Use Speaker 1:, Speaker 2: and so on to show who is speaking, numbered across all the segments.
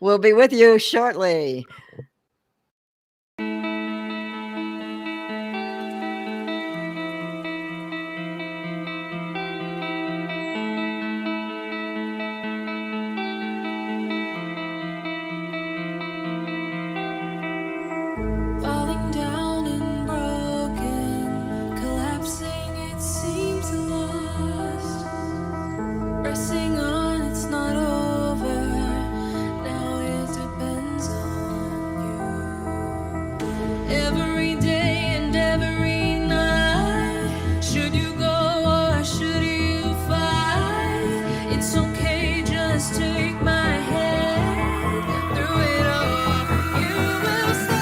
Speaker 1: We'll be with you shortly.
Speaker 2: Falling down and broken, collapsing, it seems lost. Pressing on, it's not over. Now it depends on you. Every day and every night, should you go or should you fight? It's okay, just take my hand through it all. You will see.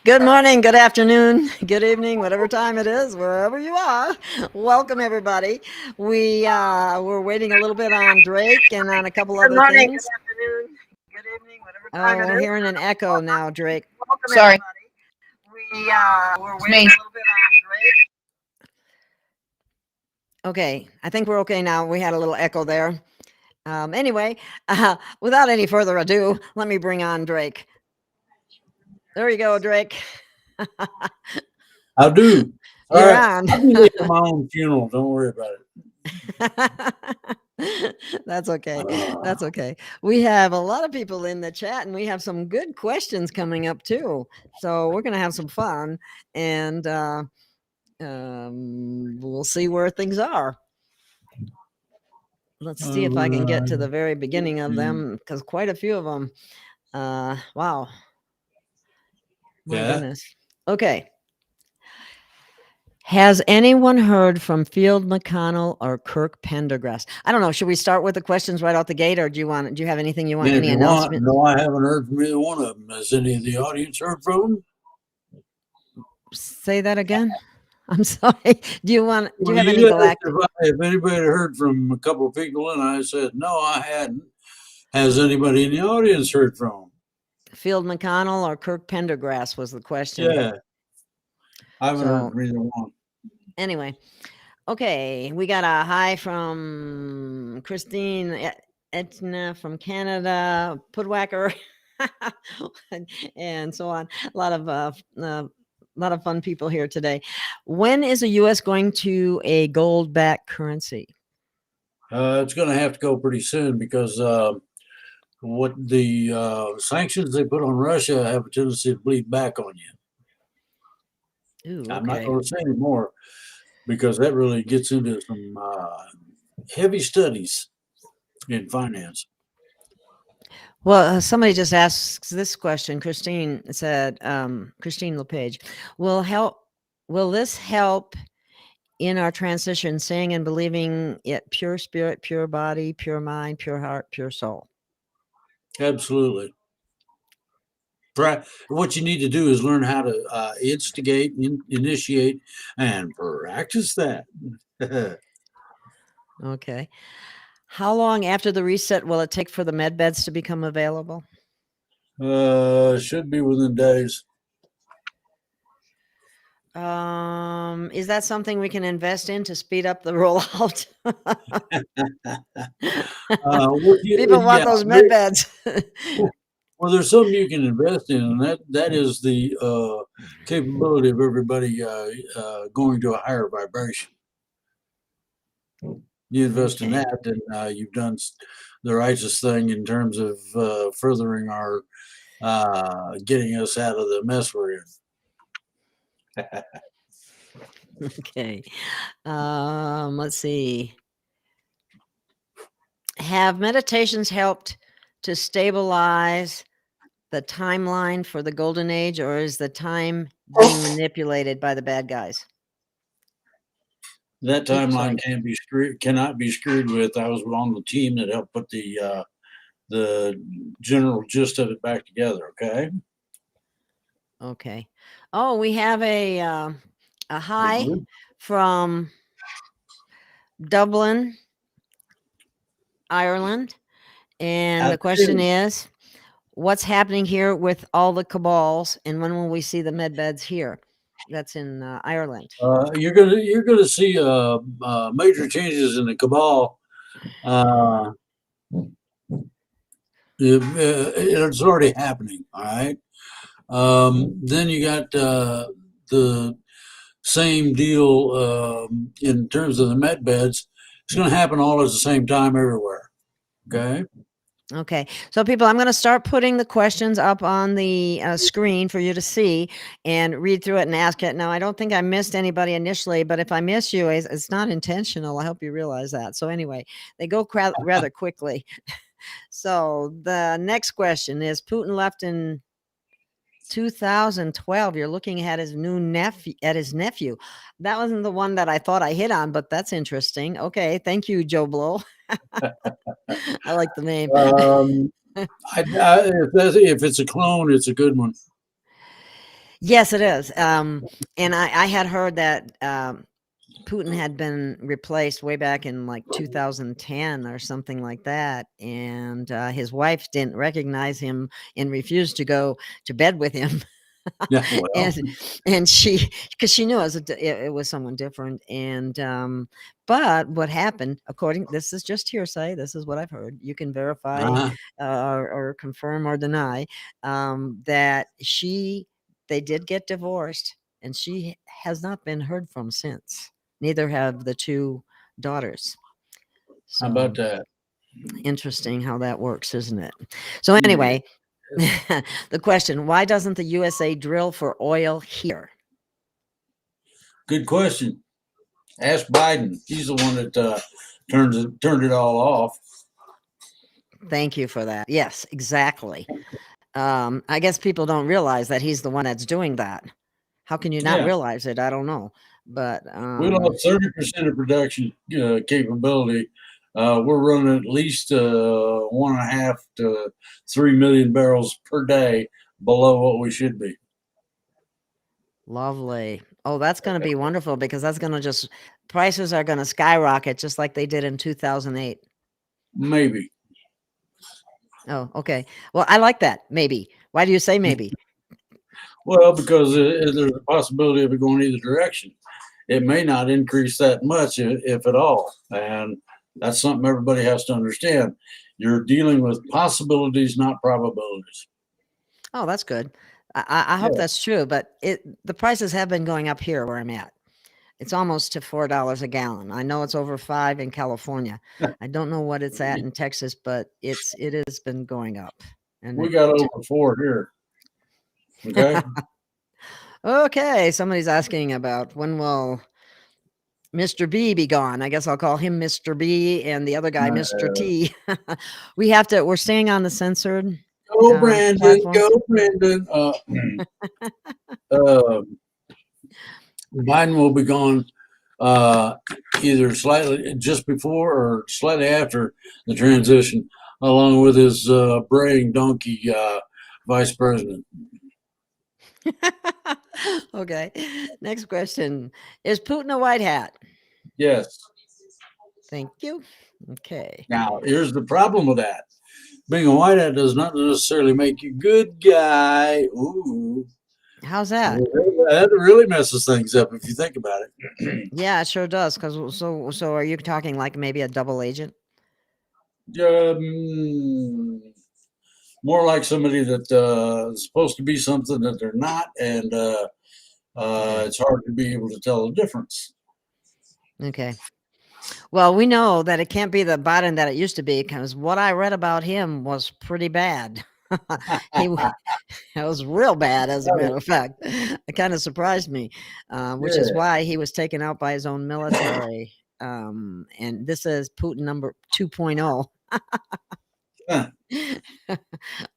Speaker 1: Good morning, good afternoon, good evening, whatever time it is, wherever you are. Welcome, everybody. We're waiting a little bit on Drake and on a couple
Speaker 3: Good
Speaker 1: other
Speaker 3: morning, good
Speaker 1: things.
Speaker 3: afternoon, good evening, whatever
Speaker 1: Oh,
Speaker 3: time it
Speaker 1: we're
Speaker 3: is.
Speaker 1: hearing an echo now, Drake.
Speaker 3: Welcome,
Speaker 4: Sorry,
Speaker 3: everybody. We're
Speaker 4: it's
Speaker 3: waiting
Speaker 4: me.
Speaker 3: a little bit on Drake.
Speaker 1: Okay, I think we're okay now. We had a little echo there. Anyway, without any further ado, let me bring on Drake. There you go, Drake.
Speaker 5: I do. All
Speaker 1: You're
Speaker 5: right.
Speaker 1: on.
Speaker 5: I'll be there for my own funeral. Don't worry about
Speaker 1: That's okay.
Speaker 5: it.
Speaker 1: That's okay. We have a lot of people in the chat and we have some good questions coming up too. So we're going to have some fun and we'll see where things are. Let's see if I can get to the very beginning of them because quite a few of them. Wow. My
Speaker 5: Yeah.
Speaker 1: goodness. Okay. Has anyone heard from Field McConnell or Kirk Pendergrass? I don't know. Should we start with the questions right out the gate, or do you have anything you want?
Speaker 5: And if
Speaker 1: Any
Speaker 5: you want,
Speaker 1: announcement?
Speaker 5: no, I haven't heard from either one of them. Has any of the audience heard from them?
Speaker 1: Say that again. I'm sorry. Do you have
Speaker 5: Well,
Speaker 1: any
Speaker 5: you asked
Speaker 1: galactic?
Speaker 5: if anybody had heard from a couple of people, and I said, no, I hadn't. Has anybody in the audience heard from them?
Speaker 1: Field McConnell or Kirk Pendergrass was the question.
Speaker 5: Yeah. I haven't heard
Speaker 1: So
Speaker 5: from either one.
Speaker 1: anyway, okay, we got a hi from Christine Etna from Canada, Pudwacker, and so on. A lot of fun people here today. When is the U.S. going to a gold-backed currency?
Speaker 5: It's going to have to go pretty soon because what the sanctions they put on Russia have a tendency to bleed back on you.
Speaker 1: Ooh,
Speaker 5: I'm not
Speaker 1: okay.
Speaker 5: going to say any more because that really gets into some heavy studies in finance.
Speaker 1: Well, somebody just asks this question. Christine said, Christine LePage, will this help in our transition, saying and believing it pure spirit, pure body, pure mind, pure heart, pure soul?
Speaker 5: Absolutely. What you need to do is learn how to instigate, initiate, and practice that.
Speaker 1: Okay. How long after the reset will it take for the med beds to become available?
Speaker 5: Should be within days.
Speaker 1: Is that something we can invest in to speed up the rollout? People want those med beds.
Speaker 5: Well, there's something you can invest in, and that is the capability of everybody going to a higher vibration. You invest in
Speaker 1: Okay.
Speaker 5: that, and you've done the righteous thing in terms of furthering our getting us out of the mess we're in.
Speaker 1: Okay. Let's see. Have meditations helped to stabilize the timeline for the golden age, or is the time being manipulated by the bad guys?
Speaker 5: That
Speaker 1: sorry.
Speaker 5: timeline cannot be screwed with. I was on the team that helped put the general gist of it back together. Okay.
Speaker 1: Okay. Oh, we have a hi from Dublin, Ireland. And
Speaker 5: Out
Speaker 1: the question
Speaker 5: there.
Speaker 1: is, what's happening here with all the cabals, and when will we see the med beds here? That's in Ireland.
Speaker 5: You're gonna see major changes in the cabal. Uh, it's already happening. All right. Then you got the same deal in terms of the med beds. It's going to happen all at the same time everywhere. Okay.
Speaker 1: Okay, so people, I'm going to start putting the questions up on the screen for you to see and read through it and ask it. Now, I don't think I missed anybody initially, but if I miss you, it's not intentional. I hope you realize that. So anyway, they go rather quickly. So the next question is: Putin left in 2012. You're looking at his nephew. That wasn't the one that I thought I hit on, but that's interesting. Okay, thank you, Joe Blow. I like the name.
Speaker 5: Um, if it's a clone, it's a good one.
Speaker 1: Yes, it is. And I had heard that Putin had been replaced way back in like 2010 or something like that. And his wife didn't recognize him and refused to go to bed with him.
Speaker 5: Yeah, well,
Speaker 1: and she, because she knew it was someone different. And but what happened, this is just hearsay, this is what I've heard, you can verify
Speaker 5: uh-huh.
Speaker 1: or confirm or deny, that they did get divorced, and she has not been heard from since. Neither have the two daughters.
Speaker 5: How about that?
Speaker 1: Interesting how that works, isn't it? So anyway, the question: why doesn't the USA drill for oil here?
Speaker 5: Good question. Ask Biden. He's the one that turned it all off.
Speaker 1: Thank you for that. Yes, exactly. I guess people don't realize that he's the one that's doing that. How can you not
Speaker 5: Yeah.
Speaker 1: realize it? I don't know. But
Speaker 5: We lost 30% of production capability. We're running at least 1.5 to 3 million barrels per day below what we should be.
Speaker 1: lovely. Oh, that's going to be wonderful, because that's going to prices are going to skyrocket just like they did in 2008.
Speaker 5: Maybe.
Speaker 1: Oh, okay. Well, I like that. Maybe. Why do you say maybe?
Speaker 5: Well, because there's a possibility of it going either direction. It may not increase that much, if at all. And that's something everybody has to understand. You're dealing with possibilities, not probabilities.
Speaker 1: Oh, that's good. I hope
Speaker 5: Yeah.
Speaker 1: that's true, but the prices have been going up here where I'm at. It's almost to $4 a gallon. I know it's over 5 in California. I don't know what it's at in Texas, but it has been going up. And
Speaker 5: We got over 4 here. Okay.
Speaker 1: Okay, somebody's asking about when will Mr. B be gone. I guess I'll call him Mr. B and the other guy Mr. T. We're staying on the censored
Speaker 5: Go Brandon,
Speaker 1: platform.
Speaker 5: go Brandon. Biden will be gone either slightly just before or slightly after the transition, along with his braying donkey vice president.
Speaker 1: Okay, next question. Is Putin a white hat?
Speaker 5: Yes.
Speaker 1: Thank you. Okay.
Speaker 5: Now, here's the problem with that. Being a white hat does not necessarily make you a good guy. Ooh.
Speaker 1: How's that?
Speaker 5: That really messes things up if you think about it.
Speaker 1: Yeah, it sure does. So are you talking like maybe a double agent?
Speaker 5: More like somebody that is supposed to be something that they're not, and it's hard to be able to tell the difference.
Speaker 1: Okay. Well, we know that it can't be the Biden that it used to be, because what I read about him was pretty bad. It was real bad, as a matter of fact. It kind of surprised me, which is why he was taken out by his own military. And this is Putin number 2.0.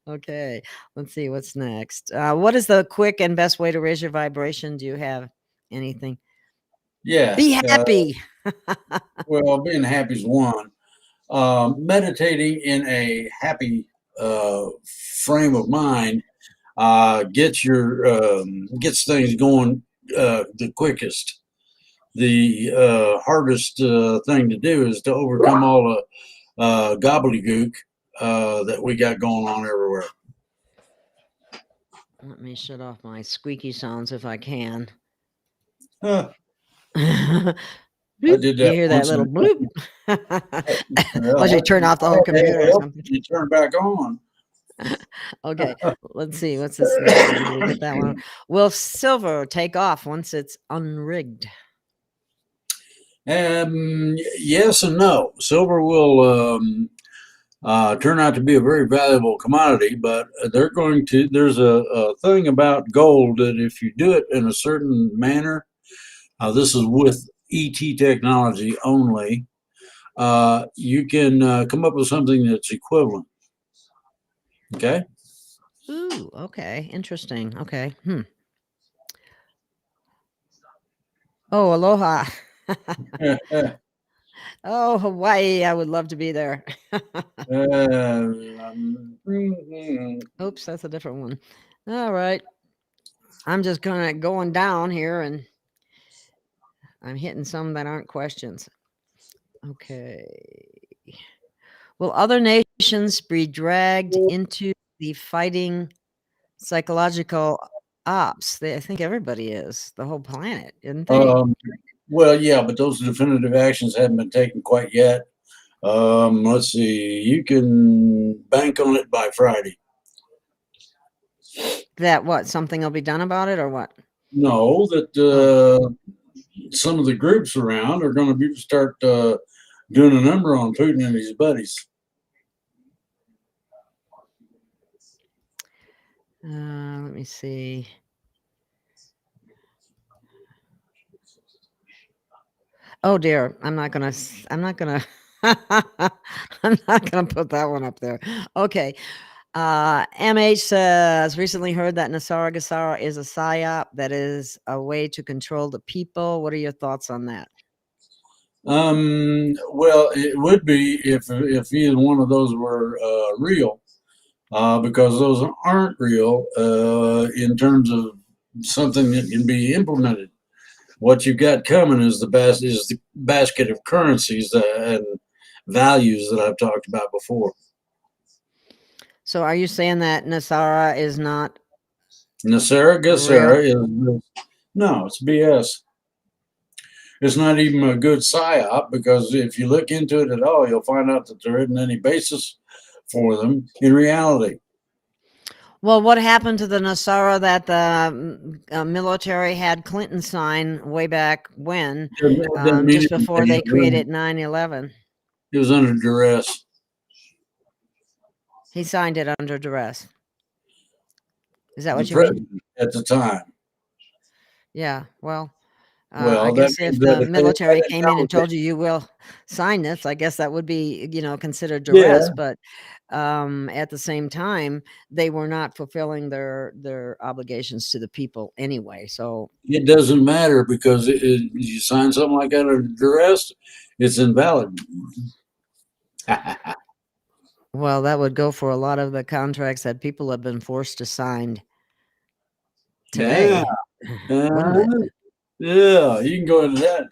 Speaker 1: Okay, let's see what's next. What is the quick and best way to raise your vibration? Do you have anything?
Speaker 5: Yeah.
Speaker 1: Be happy.
Speaker 5: Well, being happy is one. Meditating in a happy frame of mind gets things going the quickest. The hardest thing to do is to overcome all gobbledygook that we got going on everywhere.
Speaker 1: Let me shut off my squeaky sounds if I can.
Speaker 5: Huh,
Speaker 1: Bloop.
Speaker 5: I did
Speaker 1: You
Speaker 5: that
Speaker 1: hear that
Speaker 5: once.
Speaker 1: little bloop?
Speaker 5: Well,
Speaker 1: Unless you turn off the whole computer or
Speaker 5: help
Speaker 1: something.
Speaker 5: you turn back on.
Speaker 1: Okay, let's see. What's this next one? Did we get that one? Will silver take off once it's unrigged?
Speaker 5: Yes and no. Silver will turn out to be a very valuable commodity, but they're going to. There's a thing about gold that if you do it in a certain manner, this is with ET technology only. You can come up with something that's equivalent. Okay.
Speaker 1: Ooh, okay, interesting. Okay. Oh, aloha. Oh, Hawaii. I would love to be there. Oops, that's a different one. All right. I'm just kind of going down here and I'm hitting some that aren't questions. Okay. Will other nations be dragged into the fighting psychological ops? I think everybody is, the whole planet, isn't they?
Speaker 5: Well, yeah, but those definitive actions haven't been taken quite yet. Let's see. You can bank on it by Friday.
Speaker 1: That what? Something will be done about it or what?
Speaker 5: No, that some of the groups around are going to start doing a number on Putin and his buddies.
Speaker 1: Let me see. Oh dear, I'm not gonna I'm not gonna put that one up there. Okay. MH says recently heard that Nasara Gasara is a psyop that is a way to control the people. What are your thoughts on that?
Speaker 5: Well, it would be if either one of those were real, because those aren't real in terms of something that can be implemented. What you've got coming is the basket of currencies and values that I've talked about before.
Speaker 1: So are you saying that Nasara is not
Speaker 5: Nasara Gasara is no, it's BS. It's not even a good psyop because if you look into it at all, you'll find out that there isn't any basis for them in reality.
Speaker 1: Well, what happened to the Nasara that the military had Clinton sign way back when, just before they created 9/11?
Speaker 5: It was under duress.
Speaker 1: He signed it under duress. Is that what
Speaker 5: The
Speaker 1: you mean?
Speaker 5: president at the time.
Speaker 1: Yeah, well, I
Speaker 5: Well, that
Speaker 1: guess if
Speaker 5: means that
Speaker 1: the
Speaker 5: if they
Speaker 1: military
Speaker 5: had
Speaker 1: came in and
Speaker 5: accountability-
Speaker 1: told you will sign this, I guess that would be, considered
Speaker 5: Yeah,
Speaker 1: duress. But at the same time, they were not fulfilling their obligations to the people anyway. So
Speaker 5: it doesn't matter because you sign something like that under duress, it's invalid.
Speaker 1: well, that would go for a lot of the contracts that people have been forced to sign today, wouldn't it?
Speaker 5: Yeah, you can go into that.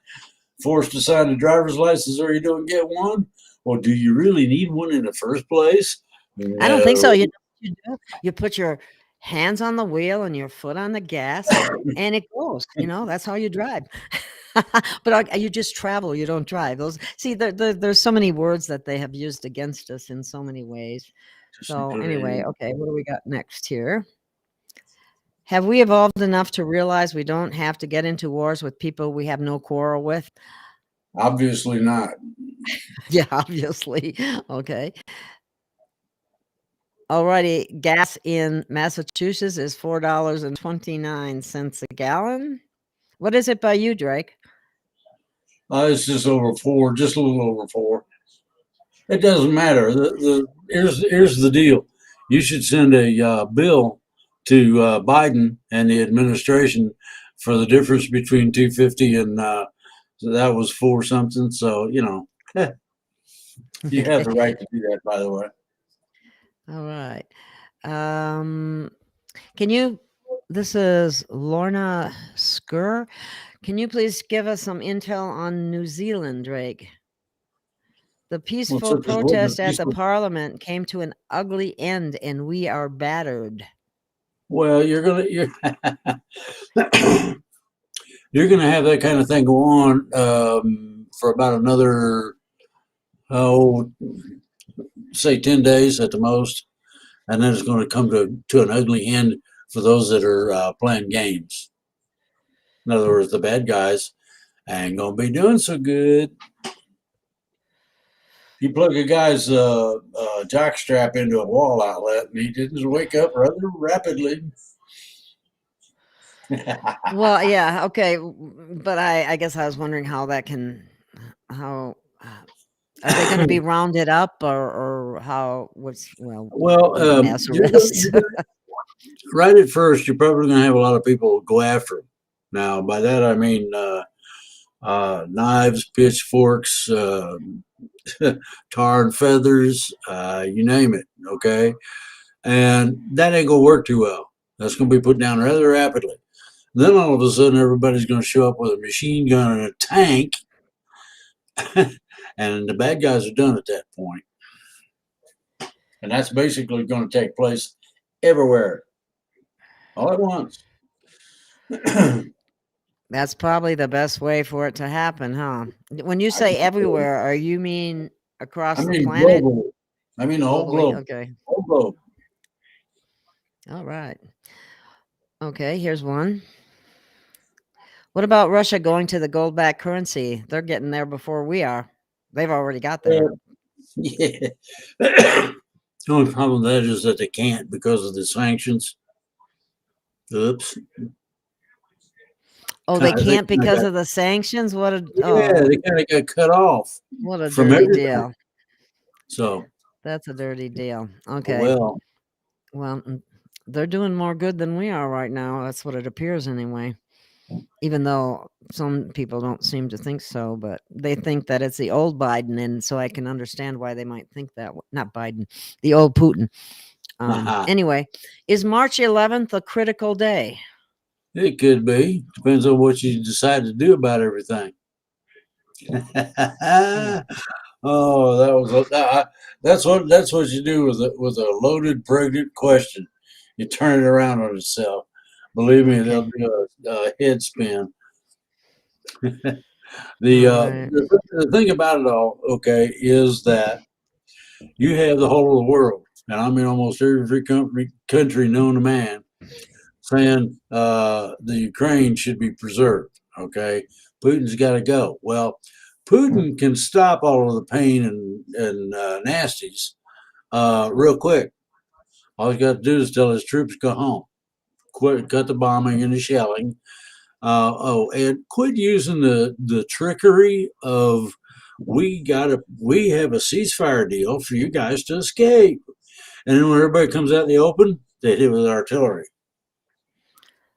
Speaker 5: Forced to sign a driver's license or you don't get one. Well, do you really need one in the first place?
Speaker 1: I don't think so.
Speaker 5: No.
Speaker 1: You know what you do? You put your hands on the wheel and your foot on the gas, and it goes. That's how you drive. But you just travel. You don't drive. There's so many words that they have used against us in so many ways. So anyway, okay, what do we got next here? Have we evolved enough to realize we don't have to get into wars with people we have no quarrel with?
Speaker 5: Obviously not.
Speaker 1: Yeah, obviously. Okay. Alrighty, gas in Massachusetts is $4.29 a gallon. What is it by you, Drake?
Speaker 5: It's just over 4, just a little over 4. It doesn't matter. Here's the deal. You should send a bill to Biden and the administration for the difference between 250 and so that was 4 something. So you have the right to do that. By the way.
Speaker 1: All right. Can you? This is Lorna Skur. Can you please give us some intel on New Zealand, Drake? The
Speaker 5: Well,
Speaker 1: peaceful
Speaker 5: except this wasn't
Speaker 1: protest
Speaker 5: a
Speaker 1: at the
Speaker 5: peaceful.
Speaker 1: parliament came to an ugly end, and we are battered.
Speaker 5: Well, you're you're gonna have that kind of thing go on for about another oh say 10 days at the most, and then it's going to come to an ugly end for those that are playing games. In other words, the bad guys ain't gonna be doing so good. You plug a guy's jock strap into a wall outlet, and he didn't wake up rather rapidly.
Speaker 1: Well, yeah, okay, but I guess I was wondering how how are they going to be rounded up, or how?
Speaker 5: Well,
Speaker 1: Mass arrests?
Speaker 5: right at first, you're probably going to have a lot of people go after him. Now, by that I mean knives, pitchforks, tar and feathers, you name it. Okay, and that ain't gonna work too well. That's gonna be put down rather rapidly. Then all of a sudden, everybody's gonna show up with a machine gun and a tank, and the bad guys are done at that point. And that's basically going to take place everywhere, all at once.
Speaker 1: That's probably the best way for it to happen, huh? When you say everywhere, are you mean
Speaker 5: I
Speaker 1: across the
Speaker 5: mean
Speaker 1: planet?
Speaker 5: globally. I mean the whole
Speaker 1: Globally?
Speaker 5: globe.
Speaker 1: Okay.
Speaker 5: Whole globe.
Speaker 1: All right. Okay, here's one. What about Russia going to the gold backed currency? They're getting there before we are. They've already got there.
Speaker 5: Yeah. The only problem with that is that they can't because of the sanctions. Oops.
Speaker 1: Oh, they
Speaker 5: They
Speaker 1: can't
Speaker 5: kinda
Speaker 1: because
Speaker 5: got,
Speaker 1: of the sanctions?
Speaker 5: yeah, they kind of got cut off
Speaker 1: What a
Speaker 5: from
Speaker 1: dirty
Speaker 5: everything.
Speaker 1: deal.
Speaker 5: So,
Speaker 1: That's a dirty deal. Okay.
Speaker 5: well,
Speaker 1: Well, they're doing more good than we are right now. That's what it appears anyway. Even though some people don't seem to think so, but they think that it's the old Biden, and so I can understand why they might think that. Not Biden, the old Putin. Anyway, is March 11th a critical day?
Speaker 5: it could be. Depends on what you decide to do about everything.
Speaker 1: Hmm.
Speaker 5: Oh, that's what you do with a loaded pregnant question. You turn it around on itself. Believe me, they'll
Speaker 1: Okay.
Speaker 5: do a head spin.
Speaker 1: All right.
Speaker 5: The thing about it all, okay, is that you have the whole of the world, and I mean almost every country known to man, saying the Ukraine should be preserved. Okay, Putin's got to go. Well, Putin can stop all of the pain and nasties real quick. All he's got to do is tell his troops go home, quit, cut the bombing and the shelling. And quit using the trickery of we have a ceasefire deal for you guys to escape, and then when everybody comes out in the open, they hit with artillery.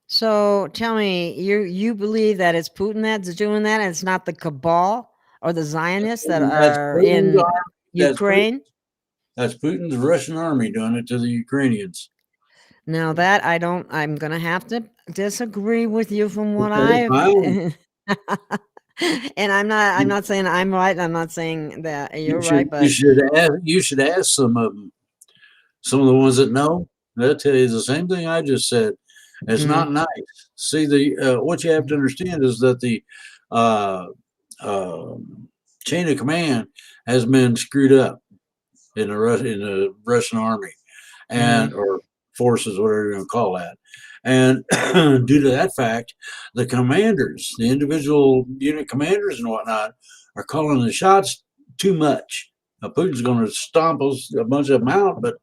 Speaker 1: So tell me, you believe that it's Putin that's doing that, and it's not the cabal or the Zionists that
Speaker 5: That's
Speaker 1: are
Speaker 5: Putin's
Speaker 1: in
Speaker 5: army.
Speaker 1: Ukraine?
Speaker 5: That's Putin's Russian army doing it to the Ukrainians.
Speaker 1: Now that I'm gonna have to disagree with you from what
Speaker 5: Okay,
Speaker 1: I've
Speaker 5: fine.
Speaker 1: and I'm not saying I'm right. I'm not saying that you're right,
Speaker 5: You
Speaker 1: but
Speaker 5: should ask some of the ones that know. They'll tell you the same thing I just said. It's
Speaker 1: mhm,
Speaker 5: not nice. See, the what you have to understand is that the uh, uh, chain of command has been screwed up in in the Russian army and
Speaker 1: mhm.
Speaker 5: or forces, whatever you're going to call that. And due to that fact, the commanders, the individual unit commanders and whatnot, are calling the shots too much. Now, Putin's going to stomp a bunch of them out, but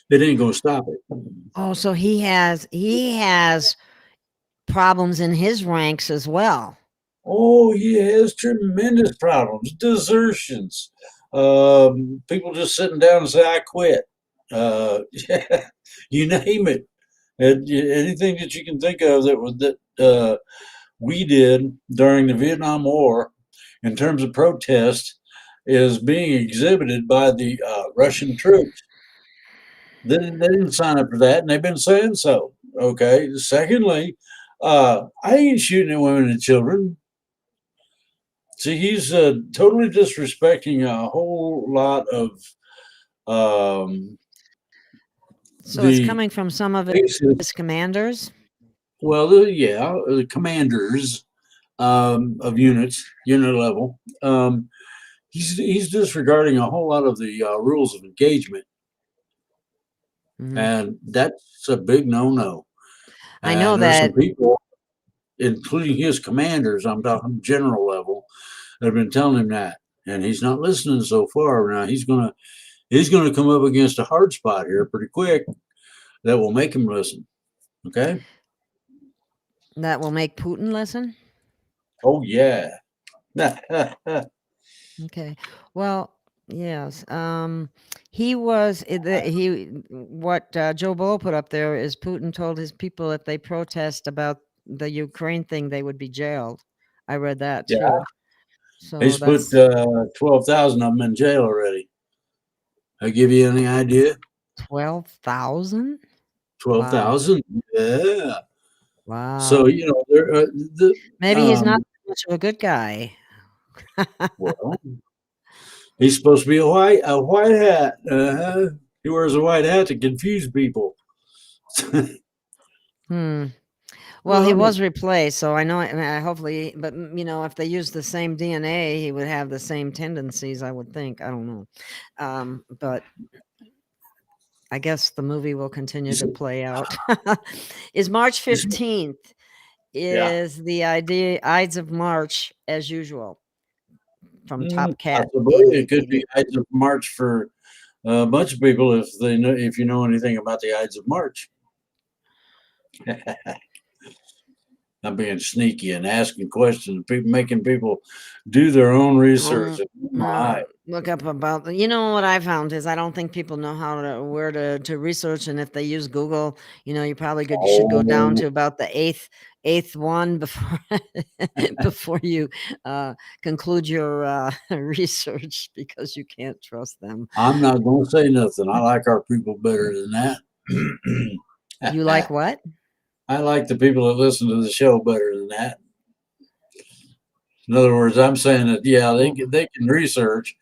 Speaker 5: it ain't going to stop it.
Speaker 1: Oh, so he has problems in his ranks as well.
Speaker 5: Oh, he has tremendous problems, desertions, people just sitting down and say, "I quit." Yeah, you name it. Anything that you can think of that we did during the Vietnam War in terms of protest is being exhibited by the Russian troops. They didn't sign up for that, and they've been saying so. Okay. Secondly, I ain't shooting at women and children. See, he's totally disrespecting a whole lot of um,
Speaker 1: So it's
Speaker 5: the
Speaker 1: coming from some of
Speaker 5: basic,
Speaker 1: his commanders.
Speaker 5: well, yeah, the commanders of unit level. He's disregarding a whole lot of the rules of engagement,
Speaker 1: Mhm.
Speaker 5: and that's a big no-no.
Speaker 1: I know
Speaker 5: And there are some
Speaker 1: that.
Speaker 5: people, including his commanders, I'm talking general level, that have been telling him that, and he's not listening so far. Now he's gonna come up against a hard spot here pretty quick that will make him listen. Okay?
Speaker 1: That will make Putin listen.
Speaker 5: Oh yeah.
Speaker 1: Okay. Well, yes. He was he. What Joe Blow put up there is Putin told his people if they protest about the Ukraine thing, they would be jailed. I read that
Speaker 5: Yeah.
Speaker 1: too. So
Speaker 5: He's put
Speaker 1: that's
Speaker 5: 12,000 of them in jail already. I give you any idea?
Speaker 1: 12,000. Wow.
Speaker 5: 12,000. Yeah. So
Speaker 1: Wow.
Speaker 5: there.
Speaker 1: Maybe he's not much of a good guy.
Speaker 5: Well, he's supposed to be a white hat. He wears a white hat to confuse people.
Speaker 1: Hmm. Well, he
Speaker 5: Well,
Speaker 1: was replaced, so I know. Hopefully, but if they use the same DNA, he would have the same tendencies. I would think. I don't know, but I guess the movie will continue to play out. Is March 15th
Speaker 5: yeah.
Speaker 1: is the Ides of March as usual from Top Cat
Speaker 5: Possibly it could
Speaker 1: 8880.
Speaker 5: be Ides of March for a bunch of people if you know anything about the Ides of March. I'm being sneaky and asking questions, making people do their own research. My,
Speaker 1: Look up about what I found is I don't think people know where to research, and if they use Google, you probably should go down to
Speaker 5: oh,
Speaker 1: about the eighth one before before you conclude your research, because you can't trust them.
Speaker 5: I'm not going to say nothing. I like our people better than that.
Speaker 1: You like what?
Speaker 5: I like the people that listen to the show better than that. In other words, I'm saying that yeah, they can research.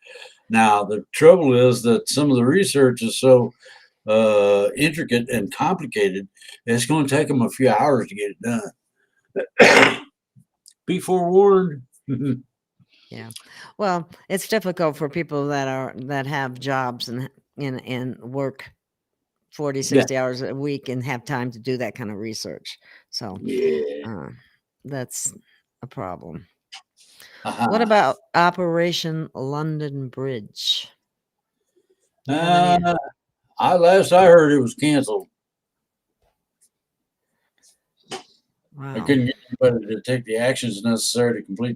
Speaker 5: Now the trouble is that some of the research is so intricate and complicated, it's going to take them a few hours to get it done. Be forewarned.
Speaker 1: Yeah. Well, it's difficult for people that have jobs and work 40,
Speaker 5: Yeah,
Speaker 1: 60 hours a week and have time to do that kind of research. So
Speaker 5: yeah.
Speaker 1: that's a problem.
Speaker 5: Uh-huh.
Speaker 1: What about Operation London Bridge? Have any?
Speaker 5: Last I heard, it was canceled. I
Speaker 1: Wow.
Speaker 5: couldn't get anybody to take the actions necessary to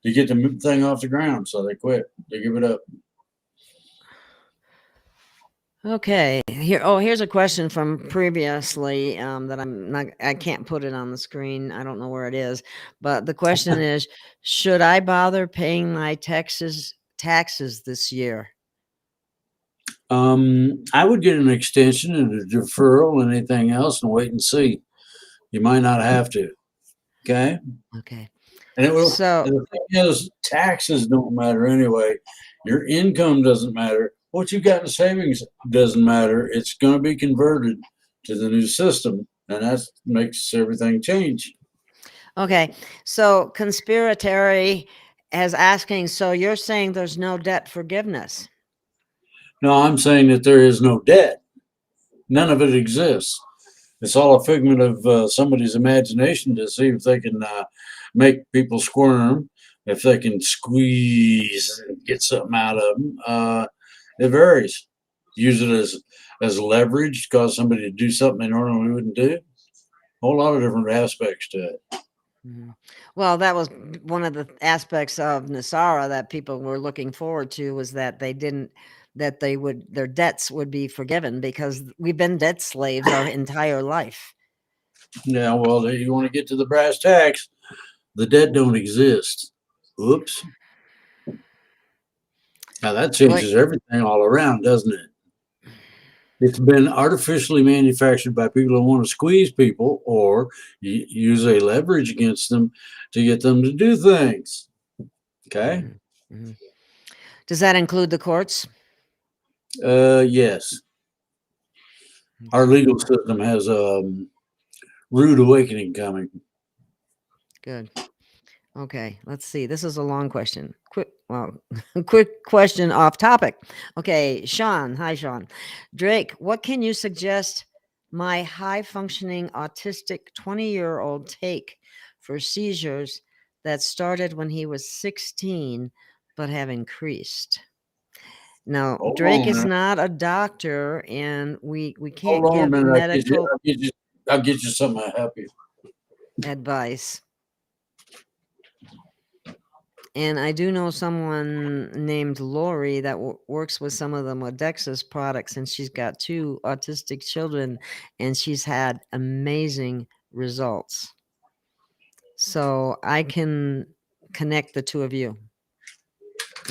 Speaker 5: to get the thing off the ground, so they quit. They give it up.
Speaker 1: Okay. Here's a question from previously that I can't put it on the screen. I don't know where it is, but the question is, should I bother paying my taxes this year?
Speaker 5: I would get an extension and a deferral and anything else and wait and see. You might not have to. Okay.
Speaker 1: Okay.
Speaker 5: And it will.
Speaker 1: So,
Speaker 5: And the thing is, taxes don't matter anyway. Your income doesn't matter. What you got in savings doesn't matter. It's going to be converted to the new system, and that makes everything change.
Speaker 1: okay. So conspiratory as asking, so you're saying there's no debt forgiveness?
Speaker 5: No, I'm saying that there is no debt. None of it exists. It's all a figment of somebody's imagination to see if they can make people squirm, if they can squeeze and get something out of them. It varies. Use it as leverage, cause somebody to do something they normally wouldn't do. A whole lot of different aspects to it.
Speaker 1: Mhm. Well, that was one of the aspects of Nasara that people were looking forward to, was that their debts would be forgiven, because we've been debt slaves our entire life.
Speaker 5: Yeah, well, if you want to get to the brass tacks, the debt don't exist. Oops. Now that
Speaker 1: Well,
Speaker 5: changes everything all around, doesn't it? It's been artificially manufactured by people who want to squeeze people or use a leverage against them to get them to do things. Okay.
Speaker 1: Mhm. Does that include the courts?
Speaker 5: Yes. Our legal system has rude awakening coming.
Speaker 1: Good. Okay, let's see. This is a long question. Quick question off topic. Okay, Sean. Hi, Sean. Drake, what can you suggest my high functioning autistic 20-year-old take for seizures that started when he was 16 but have increased? Now,
Speaker 5: Hold
Speaker 1: Drake
Speaker 5: on a
Speaker 1: is
Speaker 5: minute.
Speaker 1: not a doctor, and we
Speaker 5: Hold
Speaker 1: can't
Speaker 5: on a
Speaker 1: give
Speaker 5: minute.
Speaker 1: medical
Speaker 5: I'll get you something to help you.
Speaker 1: advice. And I do know someone named Lori that works with some of the Modexus products, and she's got 2 autistic children, and she's had amazing results. So I can connect the 2 of you.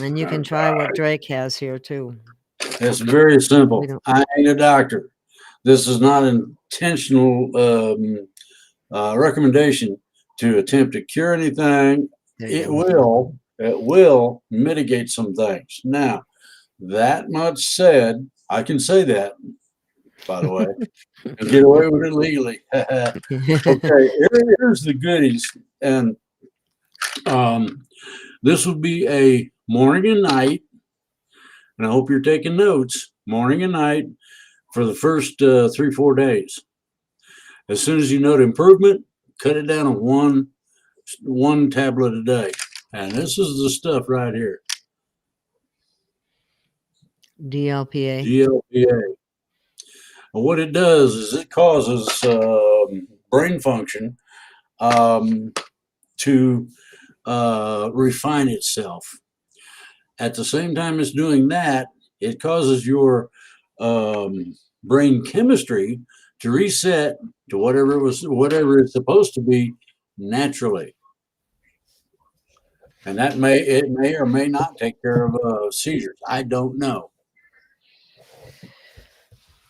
Speaker 1: And you can try what Drake has here too.
Speaker 5: It's very simple.
Speaker 1: We don't
Speaker 5: I ain't a doctor. This is not an intentional recommendation to attempt to cure anything.
Speaker 1: there you
Speaker 5: It
Speaker 1: go.
Speaker 5: will mitigate some things. Now, that much said, I can say that, by the way, and get away with it legally. Okay, here's the goodies. And this would be a morning and night, and I hope you're taking notes, morning and night for the first 3-4 days. As soon as you note improvement, cut it down to one tablet a day. And this is the stuff right here.
Speaker 1: DLPA.
Speaker 5: GLPA. What it does is it causes brain function to refine itself. At the same time it's doing that, it causes your brain chemistry to reset to whatever it's supposed to be naturally. And it may or may not take care of seizures. I don't know.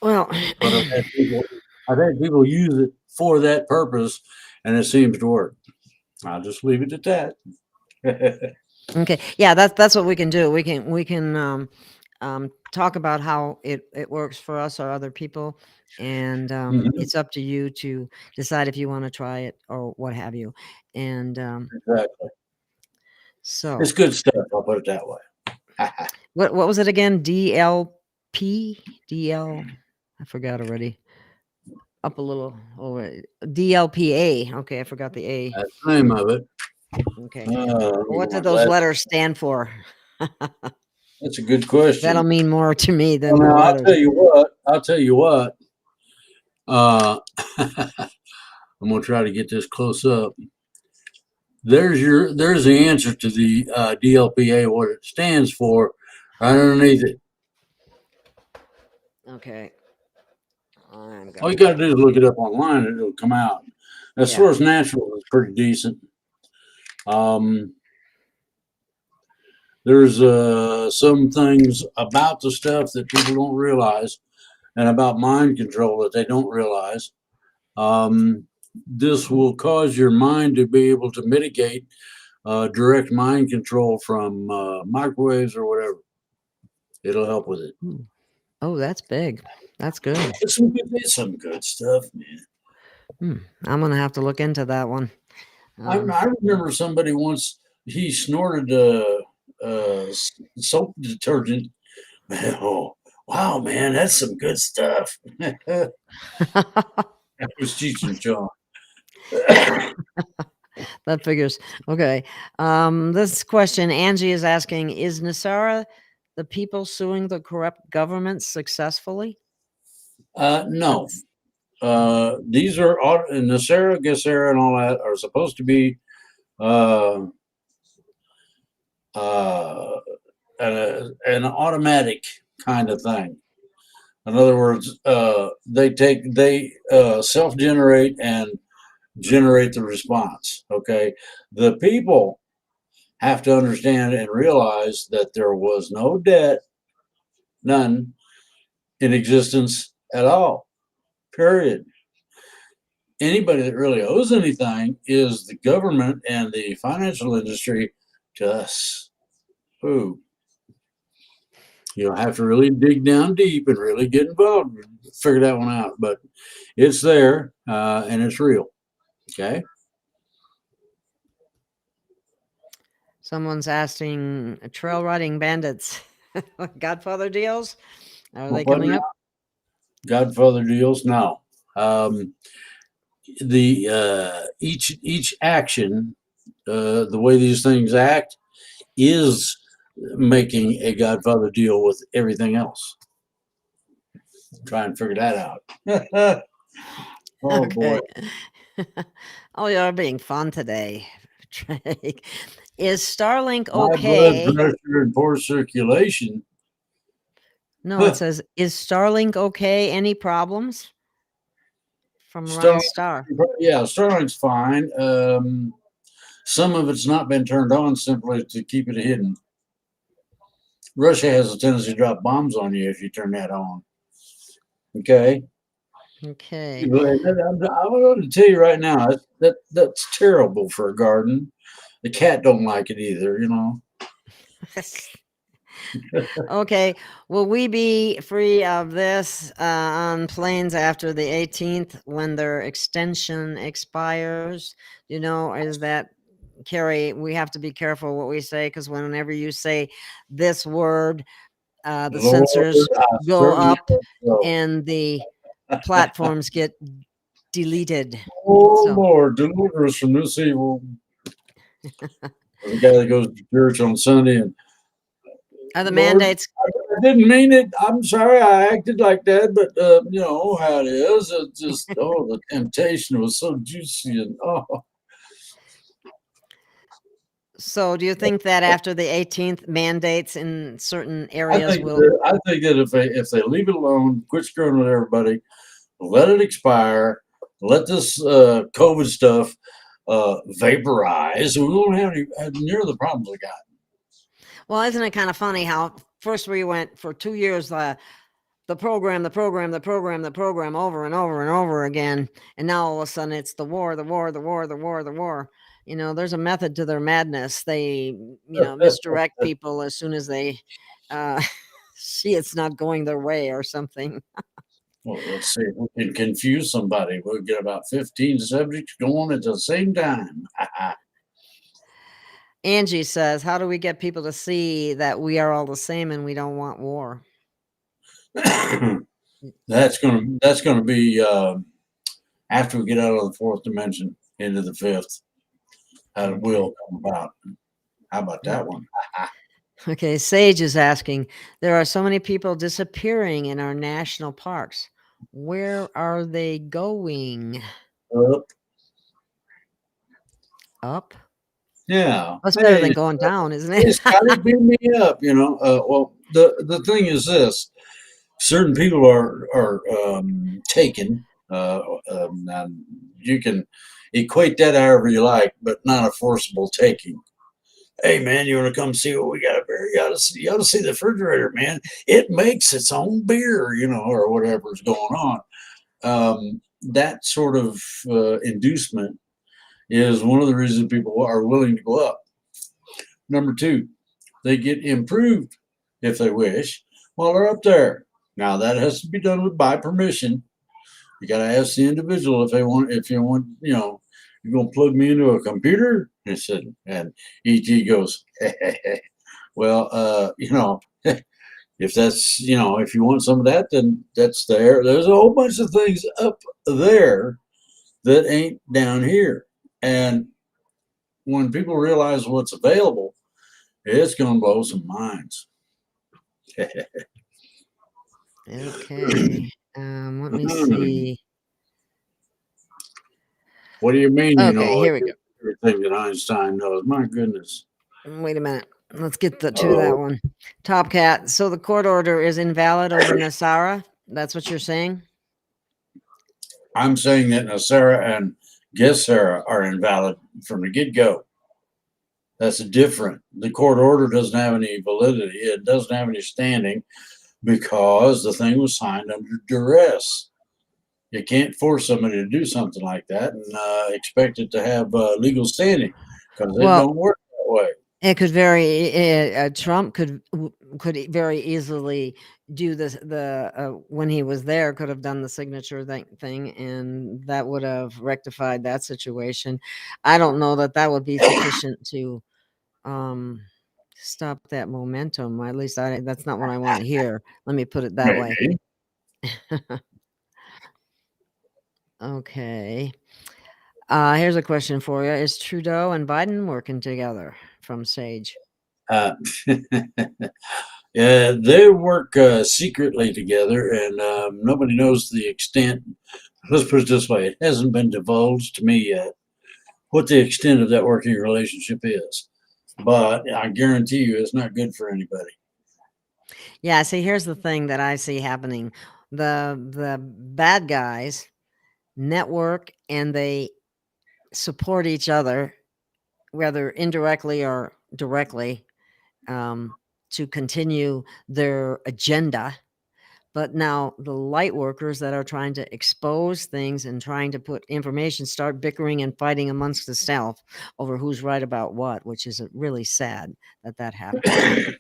Speaker 1: Well,
Speaker 5: But I've had people use it for that purpose, and it seems to work. I'll just leave it at that.
Speaker 1: okay. Yeah, that's what we can do. We can talk about how it works for us or other people, and
Speaker 5: Mhm,
Speaker 1: it's up to you to decide if you want to try it or what have you. And
Speaker 5: exactly.
Speaker 1: so
Speaker 5: It's good stuff. I'll put it that way.
Speaker 1: what was it again? DLP? DL? I forgot already. Up a little over DLPA. Okay, I forgot the A.
Speaker 5: That's the name of it.
Speaker 1: Okay.
Speaker 5: Let me
Speaker 1: What
Speaker 5: get
Speaker 1: do
Speaker 5: my
Speaker 1: those
Speaker 5: glasses.
Speaker 1: letters stand for?
Speaker 5: That's a good
Speaker 1: That'll
Speaker 5: question.
Speaker 1: mean more to me than
Speaker 5: Well,
Speaker 1: the
Speaker 5: now I'll
Speaker 1: letters.
Speaker 5: tell you what. I'll tell you what. I'm gonna try to get this close up. There's the answer to the DLPA, what it stands for, right underneath it.
Speaker 1: Okay. I'm
Speaker 5: All you
Speaker 1: gonna
Speaker 5: got to do is look it up online, and it'll come out. As
Speaker 1: Yeah.
Speaker 5: far as natural, it's pretty decent. There's some things about the stuff that people don't realize, and about mind control that they don't realize. This will cause your mind to be able to mitigate direct mind control from microwaves or whatever. It'll help with it.
Speaker 1: Ooh. Oh, that's big. That's good.
Speaker 5: It's some good stuff, man.
Speaker 1: I'm gonna have to look into that one.
Speaker 5: I remember somebody once, he snorted soap detergent. Oh, wow, man, that's some good stuff. I was teaching John.
Speaker 1: That figures. Okay. This question, Angie is asking, is Nasara the people suing the corrupt government successfully?
Speaker 5: No. These are Nasera, Gesera, and all that are supposed to be uh, an automatic kind of thing. In other words, they self-generate and generate the response. Okay, the people have to understand and realize that there was no debt, none, in existence at all. Period. Anybody that really owes anything is the government and the financial industry to us. Ooh, you'll have to really dig down deep and really get involved and figure that one out. But it's there and it's real. Okay.
Speaker 1: Someone's asking trail riding bandits, Godfather deals. Are they
Speaker 5: What
Speaker 1: coming
Speaker 5: now?
Speaker 1: up?
Speaker 5: Godfather deals? No. Each action, the way these things act, is making a Godfather deal with everything else. Try and figure that out. Oh boy.
Speaker 1: Okay. Oh, you're being fun today, Drake. Is Starlink
Speaker 5: High blood
Speaker 1: okay?
Speaker 5: pressure and poor circulation.
Speaker 1: No, it says, is Starlink okay? Any problems? From Ryan
Speaker 5: Starlink,
Speaker 1: Starr.
Speaker 5: yeah, Starlink's fine. Some of it's not been turned on simply to keep it hidden. Russia has a tendency to drop bombs on you if you turn that on. Okay.
Speaker 1: Okay.
Speaker 5: I'm going to tell you right now, that's terrible for a garden. The cat don't like it either, you know.
Speaker 1: Okay. Will we be free of this on planes after the 18th when their extension expires? You know, is that, Carrie, we have to be careful what we say because whenever you say this word, the
Speaker 5: Lord,
Speaker 1: sensors
Speaker 5: I
Speaker 1: go
Speaker 5: certainly
Speaker 1: up
Speaker 5: hope so.
Speaker 1: and the platforms get deleted.
Speaker 5: Oh
Speaker 1: So,
Speaker 5: Lord, deliver us from this evil. The guy that goes to church on Sunday and
Speaker 1: are the
Speaker 5: Lord,
Speaker 1: mandates?
Speaker 5: I didn't mean it. I'm sorry I acted like that, but you know how it is. It just the temptation was so juicy and
Speaker 1: So, do you think that after the 18th, mandates in certain
Speaker 5: I
Speaker 1: areas
Speaker 5: think
Speaker 1: will?
Speaker 5: that, I think that if they leave it alone, quit screwing with everybody, let it expire, let this COVID stuff vaporize, we won't have near the problems we got.
Speaker 1: Well, isn't it kind of funny how first we went for 2 years the program over and over and over again, and now all of a sudden it's the war, the war, the war, the war, the war. You know, there's a method to their madness. They, misdirect people as soon as they uh, see it's not going their way or something.
Speaker 5: Well, let's see if we can confuse somebody. We'll get about 15 subjects going at the same time.
Speaker 1: Angie says, "How do we get people to see that we are all the same and we don't want war?"
Speaker 5: That's gonna be after we get out of the fourth dimension into the fifth. How it will come about. How about that one?
Speaker 1: Okay, Sage is asking, there are so many people disappearing in our national parks. Where are they going?
Speaker 5: Up.
Speaker 1: Up?
Speaker 5: Yeah.
Speaker 1: That's better
Speaker 5: Hey,
Speaker 1: than going down, isn't
Speaker 5: hey,
Speaker 1: it?
Speaker 5: Scotty, beam me up. You know. Well, the thing is this: certain people are taken. And you can equate that however you like, but not a forcible taking. Hey man, you want to come see what we got up here? You ought to see the refrigerator, man. It makes its own beer, you know, or whatever's going on. That sort of inducement is one of the reasons people are willing to go up. Number two, they get improved if they wish while they're up there. Now that has to be done by permission. You got to ask the individual if they want. If you want, you know, you're gonna plug me into a computer. He said, and ET goes, well, you know, if that's, you know, if you want some of that, then that's there. There's a whole bunch of things up there that ain't down here, and when people realize what's available, it's gonna blow some minds.
Speaker 1: Okay. Let me see.
Speaker 5: What do you mean? You
Speaker 1: Okay,
Speaker 5: know
Speaker 1: here we go.
Speaker 5: everything that Einstein knows? My goodness.
Speaker 1: Wait a minute. Let's get to
Speaker 5: Oh,
Speaker 1: that one. Top Cat. So the court order is invalid over Nasara? That's what you're saying?
Speaker 5: I'm saying that Nasara and Gesara are invalid from the get go. That's different. The court order doesn't have any validity. It doesn't have any standing because the thing was signed under duress. You can't force somebody to do something like that and expect it to have legal standing because it
Speaker 1: Well,
Speaker 5: don't work that way.
Speaker 1: It could Trump could very easily do this. When he was there, could have done the signature thing, and that would have rectified that situation. I don't know that would be sufficient to um, stop that momentum. At least that's not what I want to hear. Let me put it that way.
Speaker 5: Maybe.
Speaker 1: Okay. Here's a question for you: is Trudeau and Biden working together? From Sage.
Speaker 5: Uh, yeah, they work secretly together, and nobody knows the extent. Let's put it this way: it hasn't been divulged to me yet what the extent of that working relationship is. But I guarantee you, it's not good for anybody.
Speaker 1: Yeah, see, here's the thing that I see happening. The bad guys network and they support each other, whether indirectly or directly, to continue their agenda. But now the light workers that are trying to expose things and trying to put information start bickering and fighting amongst themselves over who's right about what, which is really sad that happens.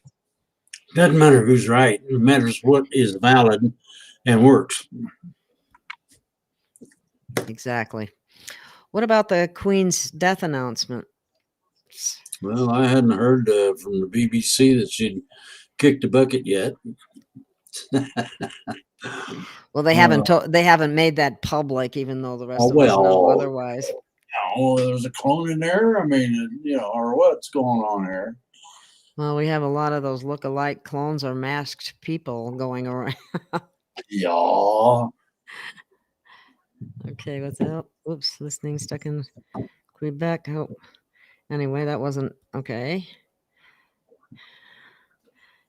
Speaker 5: Doesn't matter who's right; it matters what is valid and works.
Speaker 1: Exactly. What about the Queen's death announcement?
Speaker 5: Well, I hadn't heard from the BBC that she'd kicked the bucket yet.
Speaker 1: Well, they haven't made that public, even though the rest
Speaker 5: Oh
Speaker 1: of us know
Speaker 5: well,
Speaker 1: otherwise.
Speaker 5: there's a clone in there. I mean, or what's going on here?
Speaker 1: Well, we have a lot of those look-alike clones or masked people going around.
Speaker 5: Yeah.
Speaker 1: Okay, what's that? Oops, listening stuck in Quebec. Oh, anyway, that wasn't okay.